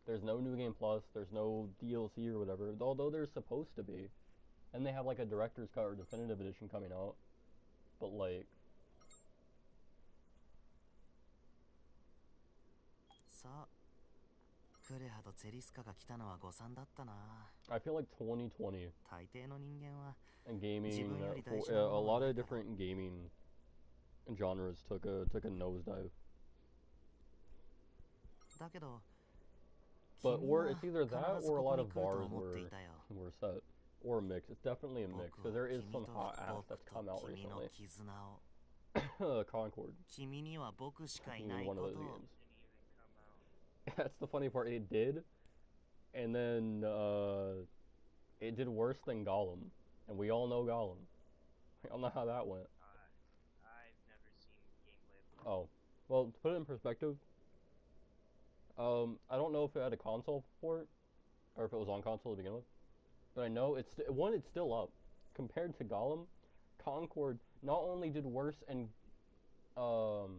There's no new game plus. There's no DLC or whatever. Although there's supposed to be, and they have like a director's cut or definitive edition coming out. But like, さあクレハとゼリスカが来たのは誤算だったな。 I feel like 2020大抵の人間は and gaming, 自分より大 for, 事なも a のは lot ない of から different gaming genres took a nosedive. だけど But 君 or は it's either 必 that ず or a ここ lot に of 来ると bars 思っ were ていたよ。 were set or a mix. It's definitely a mix 僕 because は there is 君 some と hot ass 僕 that's と come out 君の recently. 絆を Concord 君には僕しかい being ない one こ of と those を games. Didn't even come out. That's the funny part. It did, and then it did worse than Gollum, and we all know Gollum. We all know how that went. I've never seen gameplay of Oh, well, to put it in perspective, I don't know if it had a console port or if it was on console to begin with, but I know it's still up compared to Gollum. Concord not only did worse and of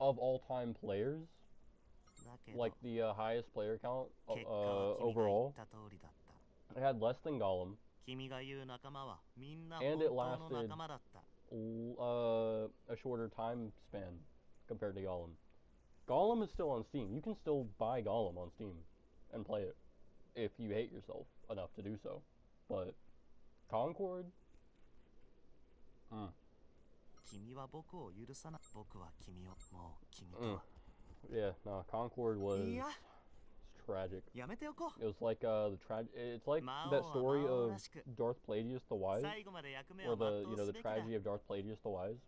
all time players, だけど like the highest player count 結果は君が言っ overall, た通りだった it had less than Gollum. 君が言う仲間はみんな And 本 it 当の lasted 仲間だった a shorter time span compared to Gollum. Gollum is still on Steam. You can still buy Gollum on Steam and play it if you hate yourself enough to do so. But Concord, 君は僕を許さない僕は君をもう君と yeah, no, Concord was いや tragic. やめておこ It was like it's like Mao that story Mao of らしく Darth Plagueis the う Wise, 最後まで役目 or を全 the うす the べきだ tragedy of Darth Plagueis the Wise.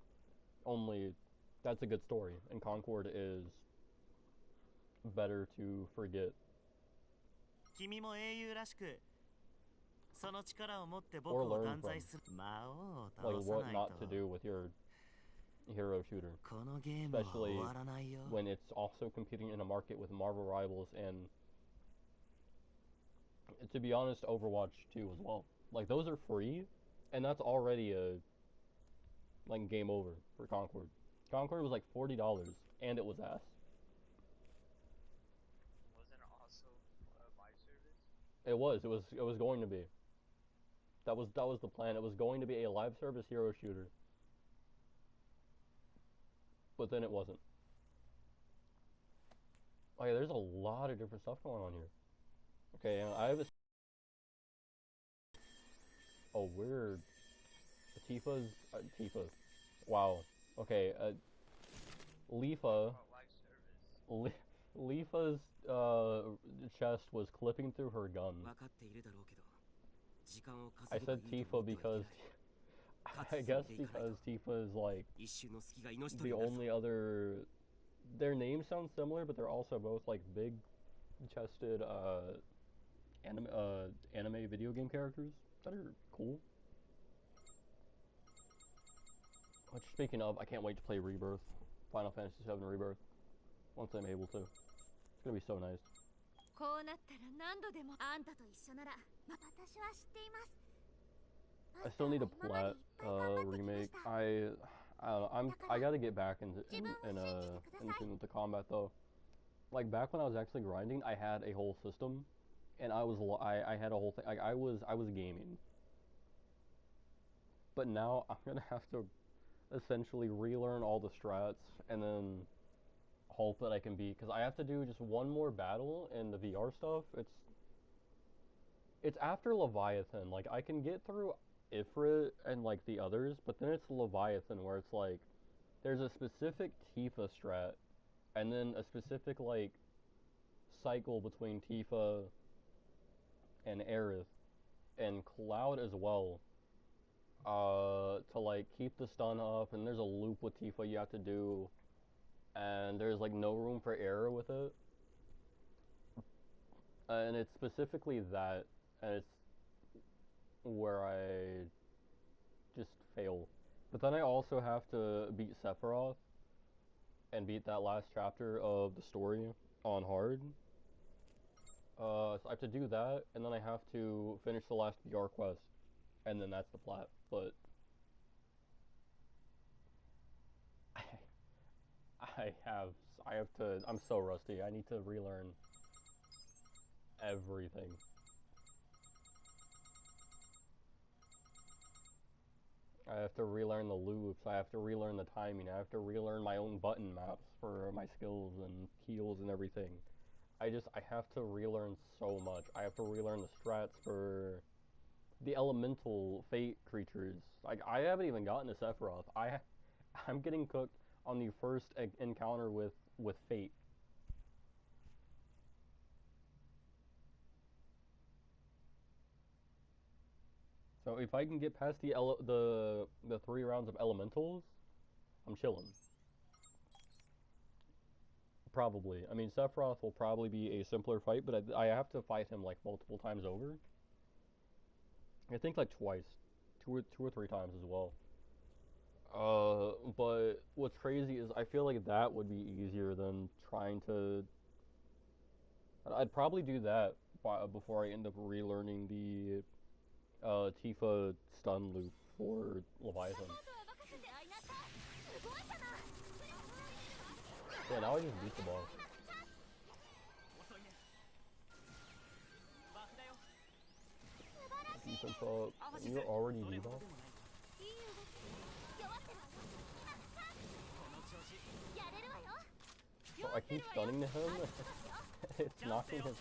Only that's a good story, and Concord is better to forget. 君も英雄らしくその力を持って僕 Or を learn 断罪する魔王を倒 Like さ what ない not と to do with your hero shooter, このゲームは especially 終わらないよ when it's also competing in a market with Marvel rivals and, to be honest, Overwatch 2 as well. Like those are free, and that's already a like game over for Concord. Concord was like $40, and it was ass. Wasn't it also a live service? It was going to be. That was the plan. It was going to be a live service hero shooter, but then it wasn't. Oh yeah, there's a lot of different stuff going on here. Okay, I have a. Oh, weird. Tifa's Tifa. Wow. Okay, Lifa. Oh, live service. Lifa's chest was clipping through her gun. 分かっているだろうけど時間を I 稼げばい said いと Tifa 思ってはいけ because ない I guess because Tifa is like 一瞬の隙が命取 the りになるぞ only other. Their names sound similar, but they're also both like big chested anime video game characters that are cool. Which, speaking of, I can't wait to play Rebirth, Final Fantasy VII Rebirth, once I'm able to. It's gonna be so nice. こうなったら何度でもあんたと一緒なら私は知っています I still need a plat remake. I don't know. I gotta get back into the combat though. Like back when I was actually grinding, I had a whole system, and I had a whole thing. Like I was gaming. But now I'm gonna have to essentially relearn all the strats and then hope that I can beat, because I have to do just one more battle in the VR stuff. It's after Leviathan. Like I can get through Ifrit and like the others, but then it's Leviathan where it's like there's a specific Tifa strat and then a specific like cycle between Tifa and Aerith and Cloud as well, to like keep the stun up, and there's a loop with Tifa you have to do, and there's like no room for error with it, and it's specifically that, and it's where I just fail. But then I also have to beat Sephiroth and beat that last chapter of the story on hard. So I have to do that, and then I have to finish the last VR quest, and then that's the plat. But I have, I have to. I'm so rusty. I need to relearn everything. I have to relearn the loops. I have to relearn the timing. I have to relearn my own button maps for my skills and heals and everything. I have to relearn so much. I have to relearn the strats for the elemental fate creatures. Like I haven't even gotten to Sephiroth. I'm getting cooked on the first encounter with fate. So if I can get past the 3 rounds of elementals, I'm chilling. Probably. I mean, Sephiroth will probably be a simpler fight, but I have to fight him like multiple times over. I think like twice, two or three times as well. But what's crazy is I feel like that would be easier than trying to. I'd probably do that before I end up relearning the Tifa stun loop for Leviathan. Yeah, now I just beat the boss. Defense up. You're already debuffed? So I keep stunning him. It's knocking his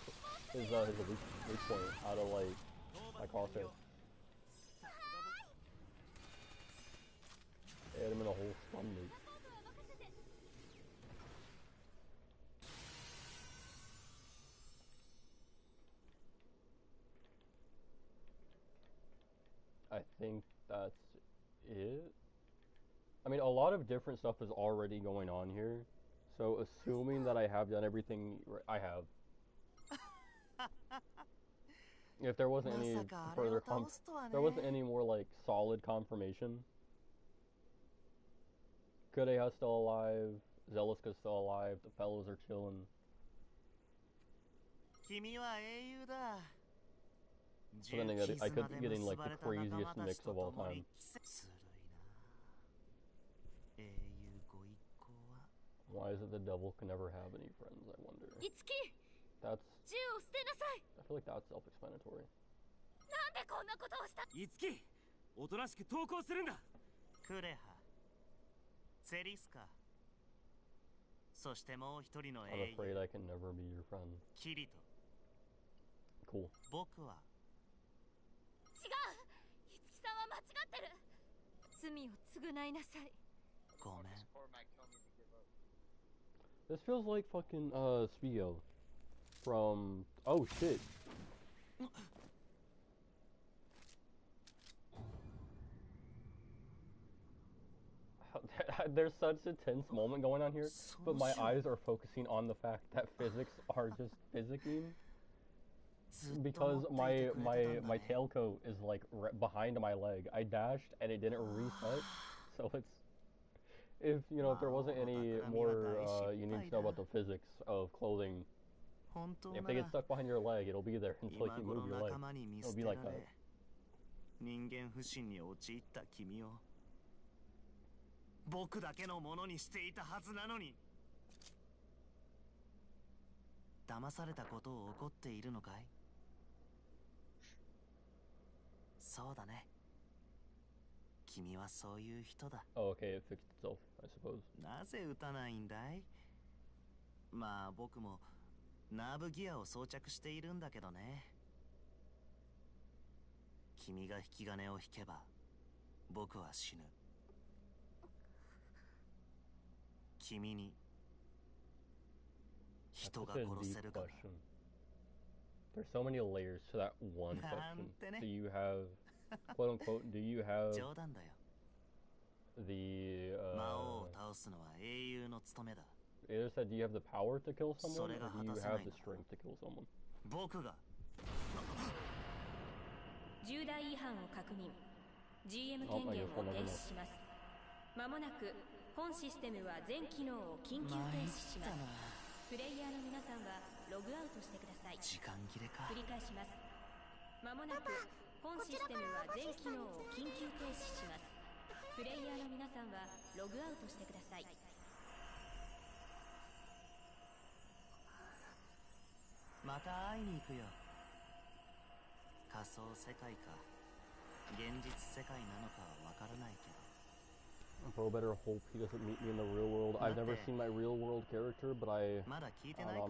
weak point out of like my crosshair. Hit him in a whole stun loop. I think that's it. I mean, a lot of different stuff is already going on here. So assuming that I have done everything I have. If there wasn't any further there wasn't any more like solid confirmation. Kureha's still alive, Zeliska's still alive, the fellows are chilling. So then I could be getting like the craziest mix of all time. Why is it the devil can never have any friends, I wonder? That's... I feel like that's self-explanatory. I'm afraid I can never be your friend. Cool. This feels like fucking Spio from oh shit. There's such a tense moment going on here, but my eyes are focusing on the fact that physics are just physicking. Because my tailcoat is like behind my leg. I dashed and it didn't reset, so it's if you know if there wasn't any more you need to know about the physics of clothing. If they get stuck behind your leg, it'll be there until you move your leg. It'll be like that. 僕だけのものにしていたはずなのに。騙されたことを怒っているのかい？そうだね。君はそういう人だ。Oh, okay, it fixed itself, I suppose. なぜ撃たないんだい？まあ僕もナーブギアを装着しているんだけどね。君が引き金を引けば僕は死ぬ。君に人が殺せるかな。 There's so many layers to that one question. Do you have, quote unquote, do you have the, either said, do you have the power to kill someone, or do you have the strength to kill someone? 重大違反を確認。 GM 権限を停止します。まもなく本システムは全機能を緊急停止します。プレイヤーの皆さんはログアウトしてください。時間切れか。繰り返します。まもなく本システムは全機能を緊急停止します。プレイヤーの皆さんはログアウトしてください。また会いに行くよ。仮想世界か現実世界なのかはわからないけど。Bro better hope he doesn't meet me in the real world. I've never seen my real world character, but I'm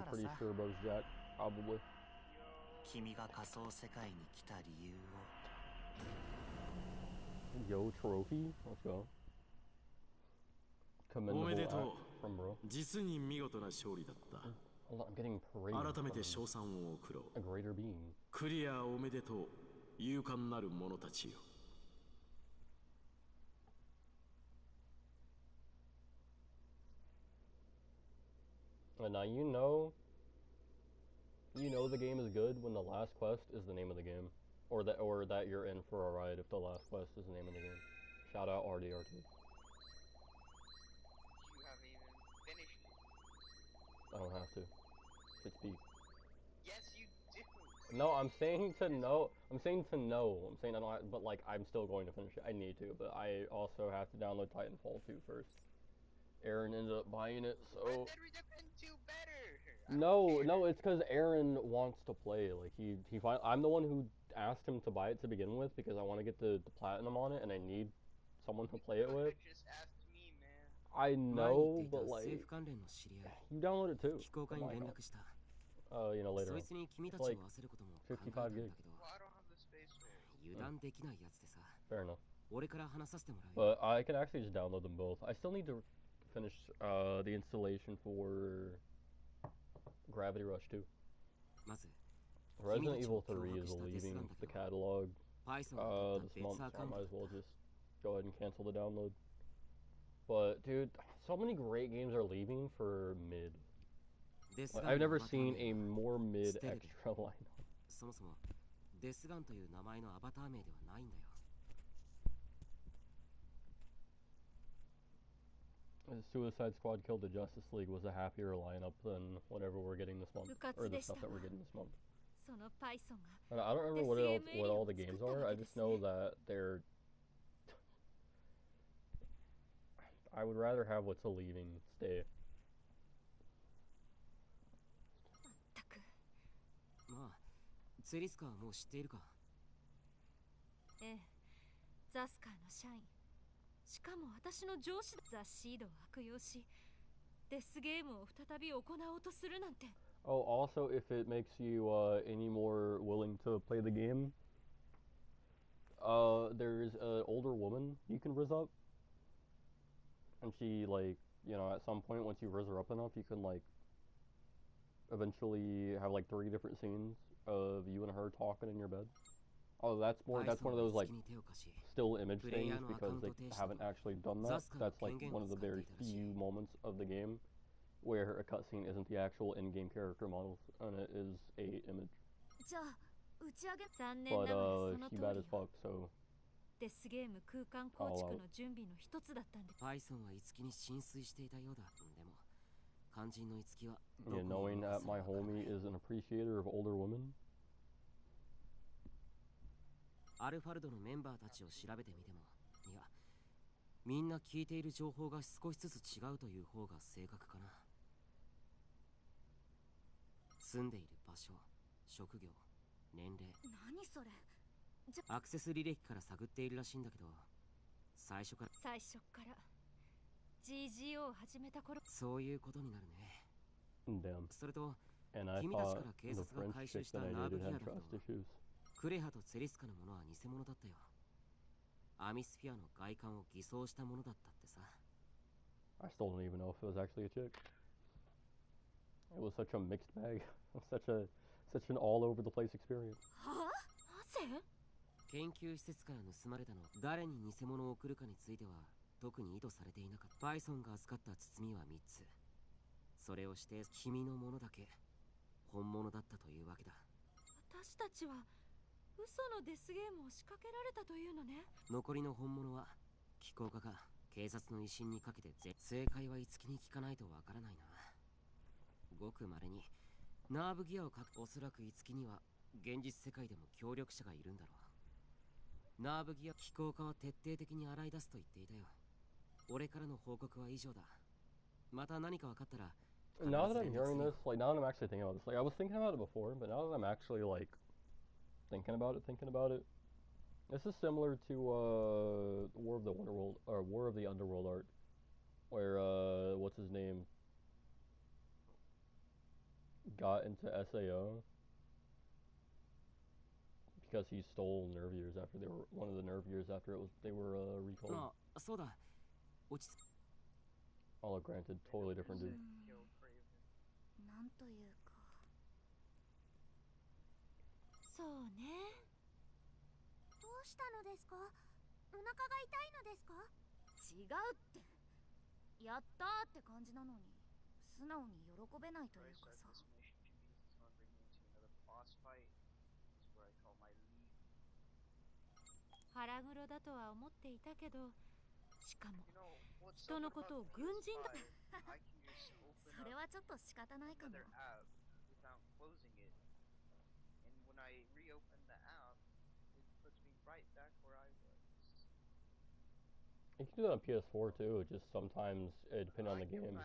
pretty sure Bro's Jack, probably. 君が仮想世界に来た理由を。 Yo, trophy? Let's go. Commendable act from Bro. 実に見事な勝利だった。 Hold on, I'm getting praised 改めて称賛を送ろう。 a greater being. クリアおめでとう、勇敢なる者たちよ。And now you know the game is good when the last quest is the name of the game, or that you're in for a ride if the last quest is the name of the game. Shout out RDRT. You haven't even finished it. I don't have to. It's beat. Yes, you do. No, I'm saying to know. I'm saying to know. I'm saying I don't have, but like I'm still going to finish it. I need to, but I also have to download Titanfall 2 first. Aaron ended up buying it, so. Red Dead Redemption 2 better. No, it's because Aaron wants to play. Like I'm the one who asked him to buy it to begin with because I want to get the platinum on it, and I need someone to play it with. Just asked me, man. I know, but like, you download it too. You know, later on. It's like 55 gigs. Well, I don't have the space for it. Fair enough. But I could actually just download them both. I still need to finish the installation for Gravity Rush 2. Resident Evil 3 is leaving the catalog this month, so I might as well just go ahead and cancel the download. But dude, so many great games are leaving for mid. Like, I've never seen a more mid extra lineup. そもそもデスガンという名前のアバター名ではないんだよ。 Suicide Squad killed the Justice League was a happier lineup than whatever we're getting this month, or the stuff that we're getting this month. And I don't remember what all the games are. I just know that they're. I would rather have what's leaving stay. まあ、ツェリスカはもう知っているか。ええ、ザスカーの社員。しかも私の上司ザ・シードを悪用し、デスゲームを再び行おうとするなんて。Oh, also, if it makes you any more willing to play the game, there's an older woman you can rizz up, and she like, you know, at some point once you rizz her up enough, you can like eventually have like 3 different scenes of you and her talking in your bed. Oh, that's one of those like still image things because they haven't actually done that. That's like one of the very few moments of the game where a cutscene isn't the actual in-game character models and it is a image. But she bad as fuck, so デスゲーム空間構築の準備の一つだったんで。パイソンは樹に浸水していたようだ。でも肝心の樹は yeah, knowing that my homie is an appreciator of older women. アルファルドのメンバーたちを調べてみても、いや、みんな聞いている情報が少しずつ違うという方が正確かな。住んでいる場所、職業、年齢。何それ？アクセス履歴から探っているらしいんだけど、最初から GGO を始めた頃、そういうことになるね。Damn. それと、 And I 君たち thought から警 the 察が French 回収 chick した that I ナーブ dated ヒア had だけど、 trust issues. クレハとツェリスカのものは偽物だったよ。アミスフィアの外観を偽装したものだったってさ。I still don't even know if it was actually a chick. It was such a mixed bag. such an all over the place experience. はあ？なぜ？研究施設から盗まれたの、誰に偽物を送るかについては特に意図されていなかった。パイソンが預かった包みは3つ。それを指定、君のものだけ本物だったというわけだ。私たちは嘘のデスゲームを仕掛けられたというのね。残りの本物は機構家が警察の威信にかけて正解は樹に聞かないとわからないな。ごく稀にナーブギアをかく。おそらく五木には現実世界でも協力者がいるんだろう。ナーブギア機構化は徹底的に洗い出すと言っていたよ。俺からの報告は以上だ。また何か分かったら。 Now that I'm hearing this, like now that I'm actually thinking about this, like I was thinking about it before, but now that I'm actually like thinking about it, this is similar to War of the Wonderworld or War of the Underworld art, where what's his name got into SAO because he stole nerve years after they were one of the nerve years after it was they were recalled. ああ、そうだ。落ち着。 Although granted, totally different dude. なんというか。そうね。どうしたのですか？お腹が痛いのですか？違うって。やったーって感じなのに素直に喜べないというかさ。腹黒だとは思っていたけど、しかも人のことを軍人だ。それはちょっと仕方ないかも。You can do that on PS4 too. It just sometimes it depends on the game.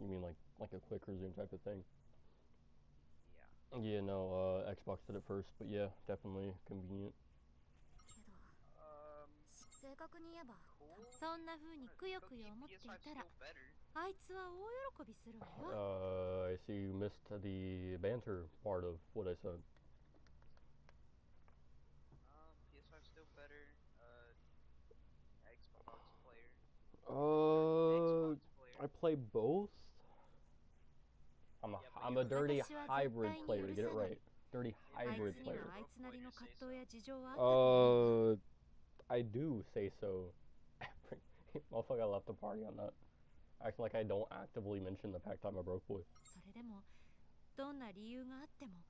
You mean like a quick resume type of thing? Yeah, no, Xbox did it first, but yeah, definitely convenient. けど、正確に言えば、そんな風にくよくよ思っていたら、あいつは大喜びするわよ。I see you missed the banter part of what I said. PS5 still better. Xbox player. I play both. I'm a dirty hybrid player. To get it right, dirty hybrid player. I do say so. Motherfucker, I left the party on that. Acting like I don't actively mention the fact I'm a broke boy. それでもどんな理由があっても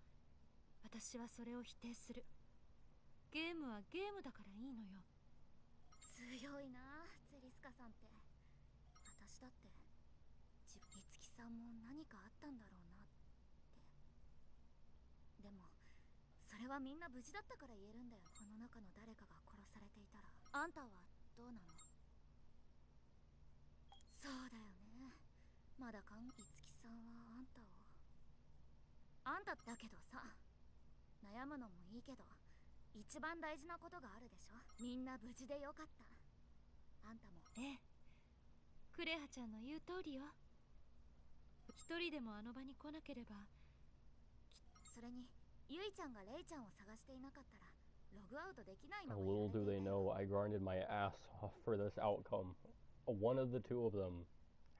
私はそれを否定する。ゲームはゲームだからいいのよ。強いな、ゼリスカさんって。私だって五木さんも何かあったんだろうなって。でもそれはみんな無事だったから言えるんだよ。この中の誰かが殺されていたら。あんたはどうなの？そうだよね。まだ五木さんはあんたを。あんただけどさ、悩むのもいいけど一番大事なことがあるでしょ。みんな無事でよかった。あんたも。ええ、クレハちゃんの言う通りよ。一人でもあの場に来なければ。それにユイちゃんがレイちゃんを探していなかったらログアウトできないまま。 Little do they know, I grinded my ass off for this outcome. One of the two of them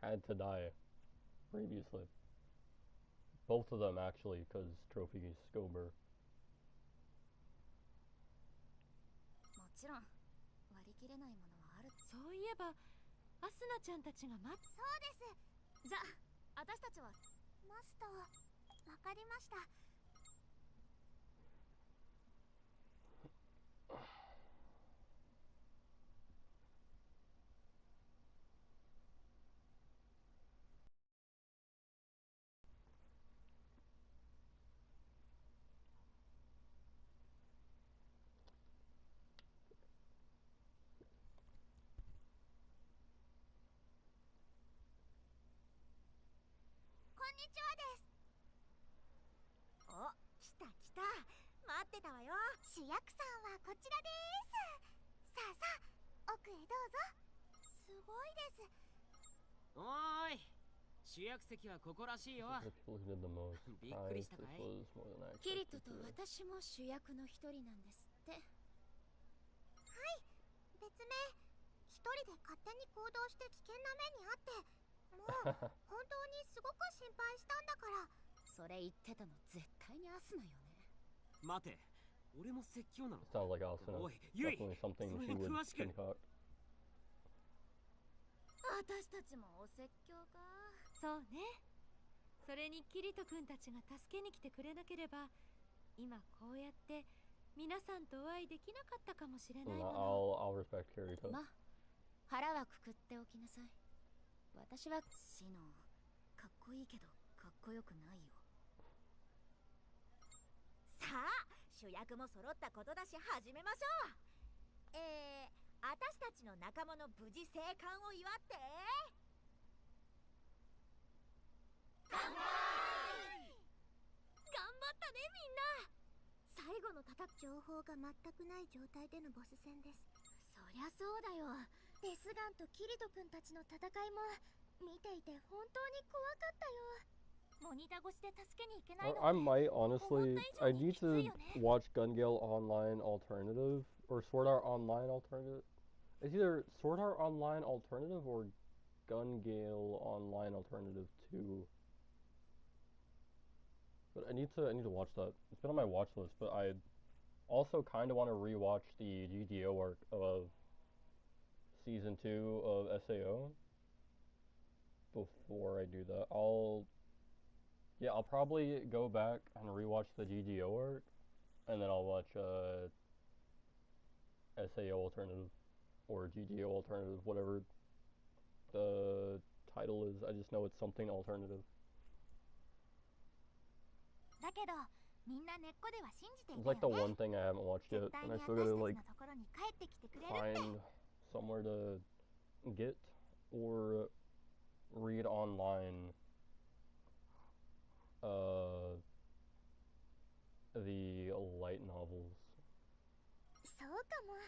had to die previously. Both of them actually, because Trophy Scober. もちろん割り切れないものはある。そういえばアスナちゃんたちが待つ。そうです。じゃあ私たちは。マスター、わかりました。こんにちはです。お、来た来た。待ってたわよ。主役さんはこちらです。さあさあ、奥へどうぞ。すごいです。おーい、主役席はここらしいよ。びっくりしたかい？キリトと私も主役の一人なんですって。はい、別名。一人で勝手に行動して危険な目にあって、もう本当にすごく心配したんだから。それ言ってたの絶対にアスナよね。待て、俺も説教なの？ Sounds like Asuna. おい、ユイ、 Definitely そ something の she 辺 would 詳しく。 concoct. 私たちもお説教か。そうね。それにキリト君たちが助けに来てくれなければ今こうやって皆さんとお会いできなかったかもしれないもの。I'll respect Kirito. まあ腹はくくっておきなさい。私はシノン、かっこいいけどかっこよくないよ。さあ、主役も揃ったことだし始めましょう。私たちの仲間の無事生還を祝って。乾杯。頑張ったねみんな。最後の情報が全くない状態でのボス戦です。そりゃそうだよ。デスガンとキリト君たちの戦いも見ていて本当に怖かったよ。モニター越しで助けに行けないの。I might honestly. I need to watch Gun Gale Online Alternative or Sword Art Online Alternative. It's either Sword Art Online Alternative or Gun Gale Online Alternative 2. But I need to watch that. It's been on my watch list, but I also kind of want to rewatch the GDO arc of season 2 of SAO before I do that. I'll probably go back and rewatch the GDO arc, and then I'll watch SAO Alternative or GDO Alternative, whatever the title is. I just know it's something alternative. だけどみんな根っこでは信じてい It's たよ like the ね。 one thing I haven't watched yet, 絶対 and に I 私 still たち gotta の like ところに帰ってきてくれるって。 find somewhere to get or read online the light novels. そうかも。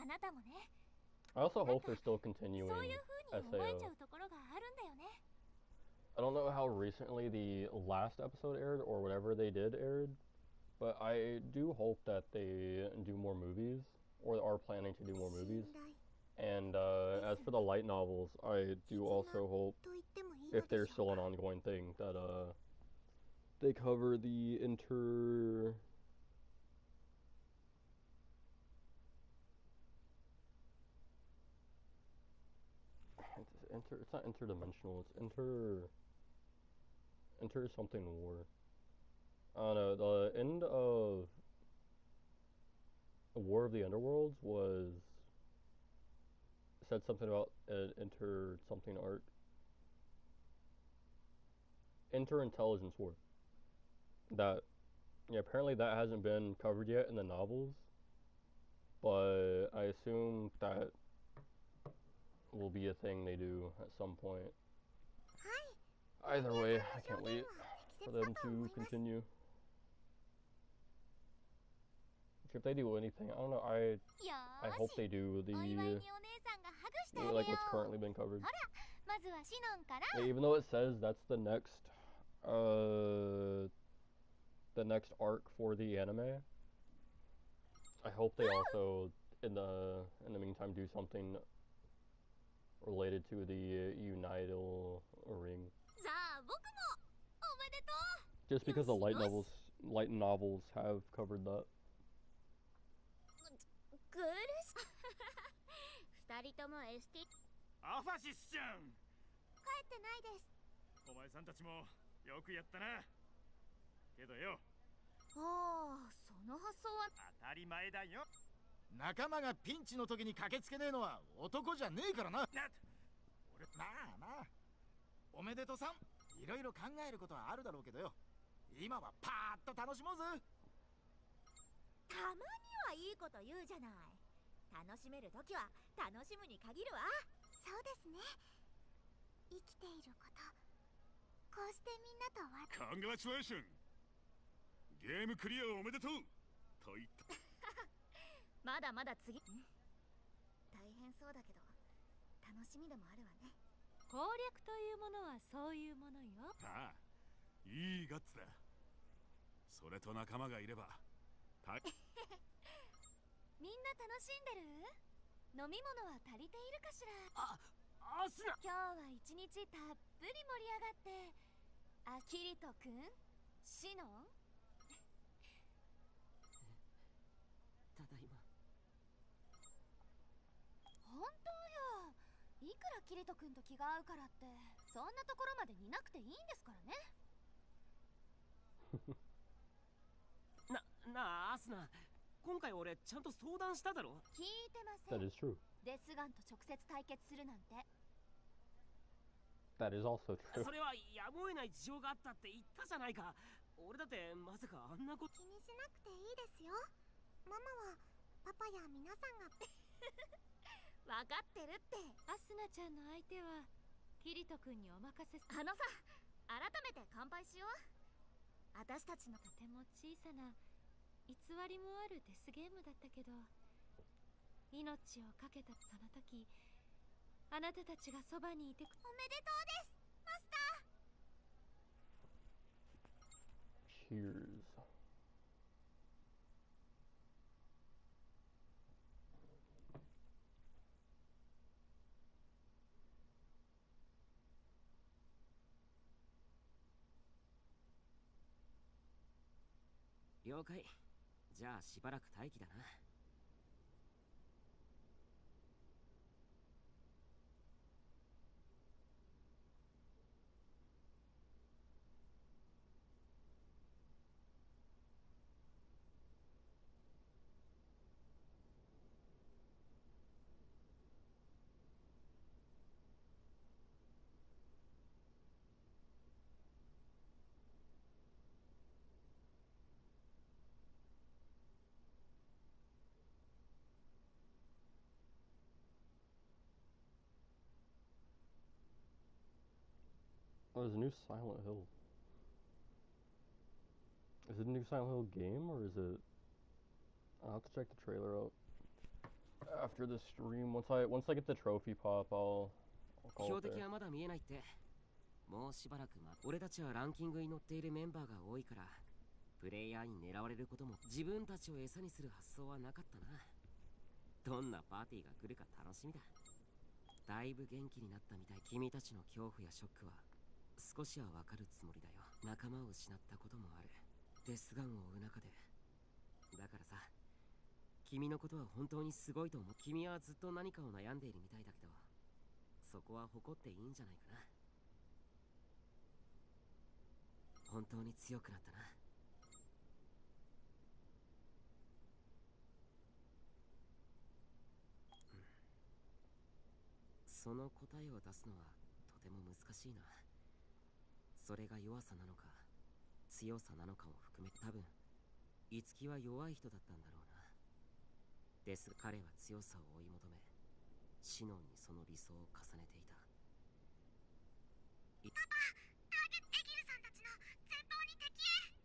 あなたもね。 I also hope they're still continuing そういう風に思えちゃ SAO. うところがあるんだよね。 I don't know how recently the last episode aired or whatever they did aired, but I do hope that they do more movies or are planning to do more movies. And as for the light novels, I do also hope, と言ってもいいの if で they're しょ still う an か。 ongoing thing, that they cover the it's not interdimensional, it's inter something war. I don't know, the end of War of the Underworlds said something about an inter something arc. Inter-intelligence war. That, yeah, apparently that hasn't been covered yet in the novels, but I assume that will be a thing they do at some point. Either way, I can't wait for them to continue. If they do anything, I don't know, I hope they do the お祝いにお姉さんがハグしてあげよう。 like what's currently been covered. ほら、まずはシノンから。 Even though it says that's the next arc for the anime, I hope they also in the meantime do something related to the Unital ring. さあ、僕もおめでとう。 Just because the light novels have covered that. グルス二人とも ST アファシスちゃん、帰ってないです。お前さんたちもよくやったな。けどよ、ああ、その発想は当たり前だよ。仲間がピンチの時に駆けつけねえのは男じゃねえからな。俺まあまあおめでとうさん、いろいろ考えることはあるだろうけどよ、今はパーッと楽しもうぜ。たまにはいいこと言うじゃない。楽しめるときは楽しむに限るわ。そうですね。生きていること、こうしてみんなとカングラチュレーション。ゲームクリアおめでとうと言ったまだまだ次大変そうだけど楽しみでもあるわね。攻略というものはそういうものよ。ああ、いいガッツだ。それと仲間がいればみんな楽しんでる？飲み物は足りているかしら？アスナ。今日は一日たっぷり盛り上がって、キリトくん、シノン。ただいま。本当よ。いくらキリトくんと気が合うからってそんなところまで似なくていいんですからね。なあアスナ、今回俺ちゃんと相談しただろ。聞いてません。 That is true. デスガンと直接対決するなんて。 That is also true. それはやむを得ない事情があったって言ったじゃないか。俺だってまさかあんなこと。気にしなくていいですよ。ママはパパや皆さんが分かってるって。アスナちゃんの相手はキリト君にお任せ。あのさ、改めて乾杯しよう。私たちのとても小さな偽りもあるデスゲームだったけど、命を懸けたその時、あなたたちがそばにいて。おめでとうですマスター。 Cheers.「了解。じゃあしばらく待機だな。」Oh, there's a new Silent Hill. Is it a new Silent Hill game, or is it... I'll have to check the trailer out after the stream. Once I get the trophy pop, I'll call it 標 there. 的はまだ見えないって。もうしばらく俺たちはランキングに載っているメンバーが多いから、プレイヤーに狙われることも。自分たちを餌にする発想はなかったな。どんなパーティーが来るか楽しみだ。だいぶ元気になったみたい。君たちの恐怖やショックは少しはわかるつもりだよ。仲間を失ったこともある。デスガンを追う中で。だからさ、君のことは本当にすごいと思う。君はずっと何かを悩んでいるみたいだけど、そこは誇っていいんじゃないかな。本当に強くなったな。その答えを出すのはとても難しいな。それが弱さなのか強さなのかも含め、多分いつきは弱い人だったんだろうな。ですが彼は強さを追い求め、シノンにその理想を重ねていた。パパ、ターゲットエギルさんたちの前方に敵へ。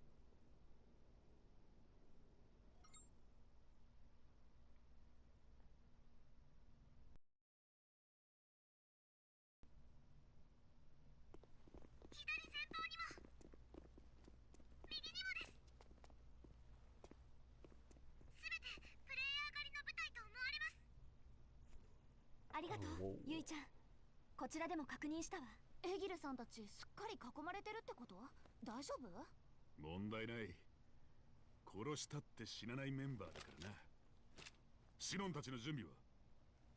左前方にも右にもです。すべてプレイヤー狩りの部隊と思われます。ありがとう、ゆいちゃん。こちらでも確認したわ。エギルさんたちすっかり囲まれてるってこと？大丈夫？問題ない。殺したって死なないメンバーだからな。シノンたちの準備は？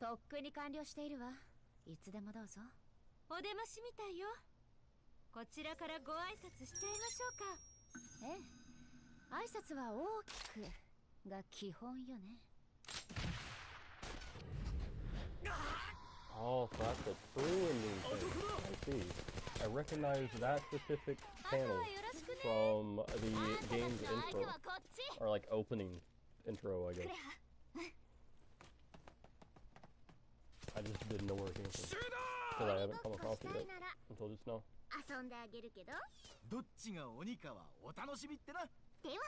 とっくに完了しているわ。いつでもどうぞ。お出ましみたいよ。こちらからご挨拶しちゃいましょうか。ええ、挨拶は大きくが基本よね。Oh, so that's a true ending thing. I see. I recognize that specific panel from the game's intro. Or like opening intro, I guess. I just didn't know where it came from. Because I haven't come across it yet until just now. 遊んであげるけど。どっちが鬼かはお楽しみってな。では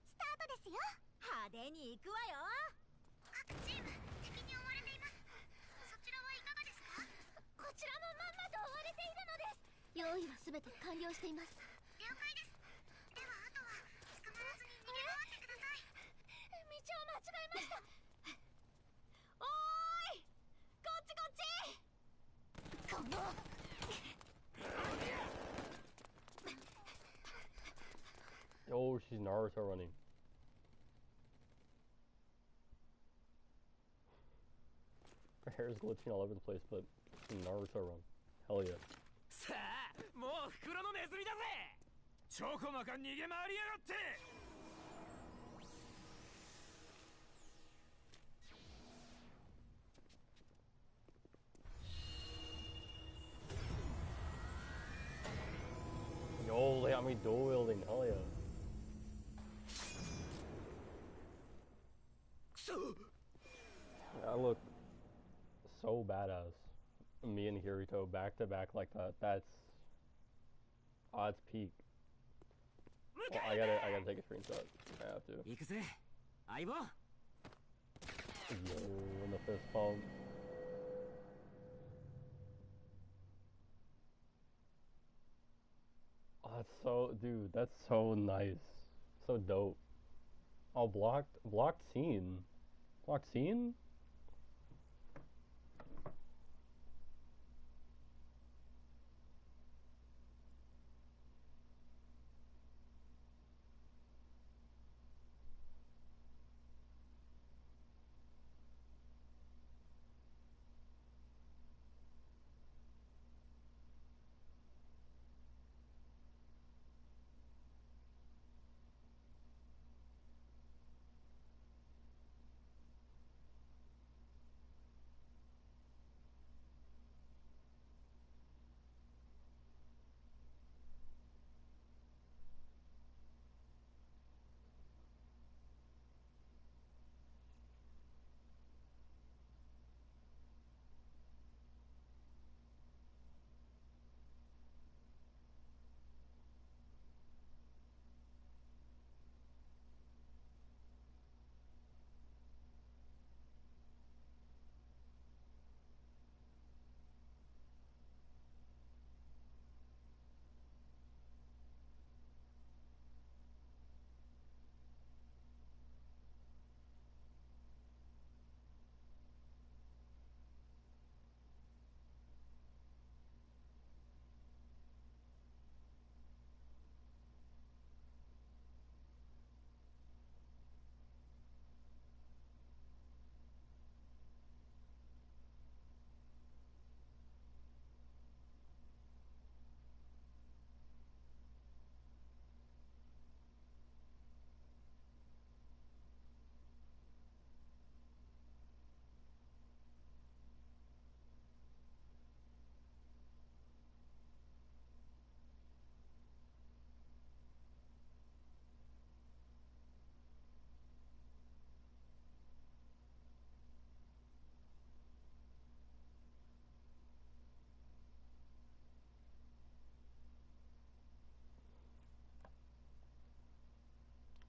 スタートですよ。派手に行くわよ。各チーム敵に追われています。そちらはいかがですか？こちらもまんまと追われているのです。用意はすべて完了しています。了解です。ではあとは捕まらずに逃げ回ってください。道を間違えました。おーい、こっちこっち。このOh, she's Naruto running. Her hair is glitching all over the place, but she's Naruto run. Hell yeah. さあ、もう袋のネズミだぜ。チョコマカ逃げ回りやがって。dual wielding, hell yeah. I look so badass. Me and Kirito back to back like that. That's peak. Well, I gotta take a screenshot. I have to. 行くぜ相棒 Yo, in the fist pump. Oh, that's so, dude, that's so nice. So dope. Oh, blocked scene. Blocked scene?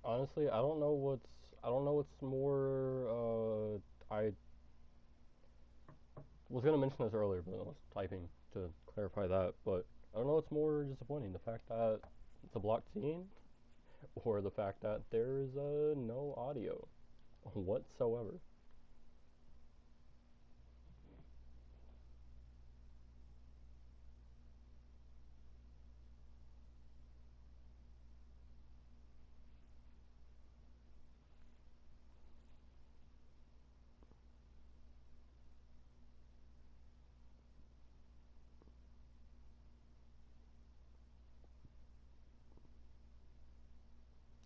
Honestly, I don't know what's more, I was gonna mention this earlier, but I was typing to clarify that, but I don't know what's more disappointing, the fact that it's a blocked scene, or the fact that there's, no audio whatsoever.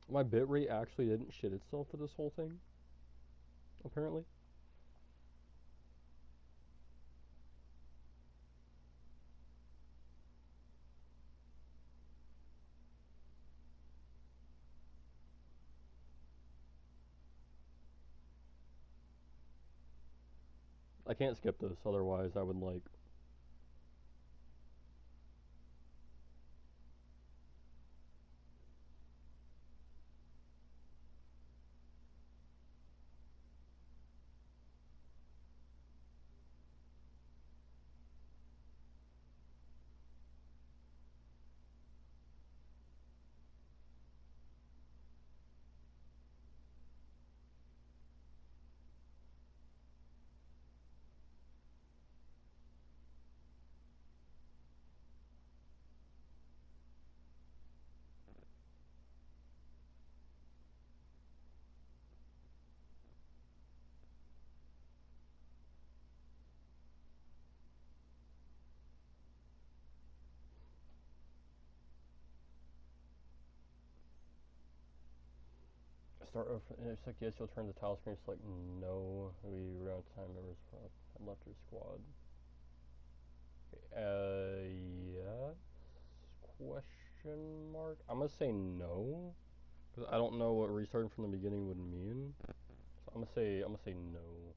My bitrate actually didn't shit itself for this whole thing, apparently. I can't skip this, otherwise I would like... Start over, intersect yes, you'll turn the tile screen, select no, we run out of time members had left your squad. Okay, yes? Question question mark? I'm gonna say no, because I don't know what restarting from the beginning would mean. So I'm gonna say no.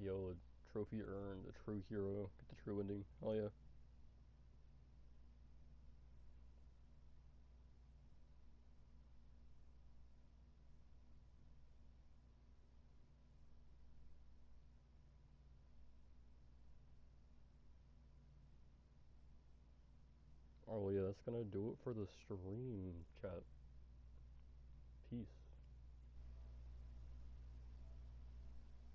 Yo, trophy earned, a true hero, get the true ending. Hell yeah. Oh yeah, that's gonna do it for the stream, chat. Peace.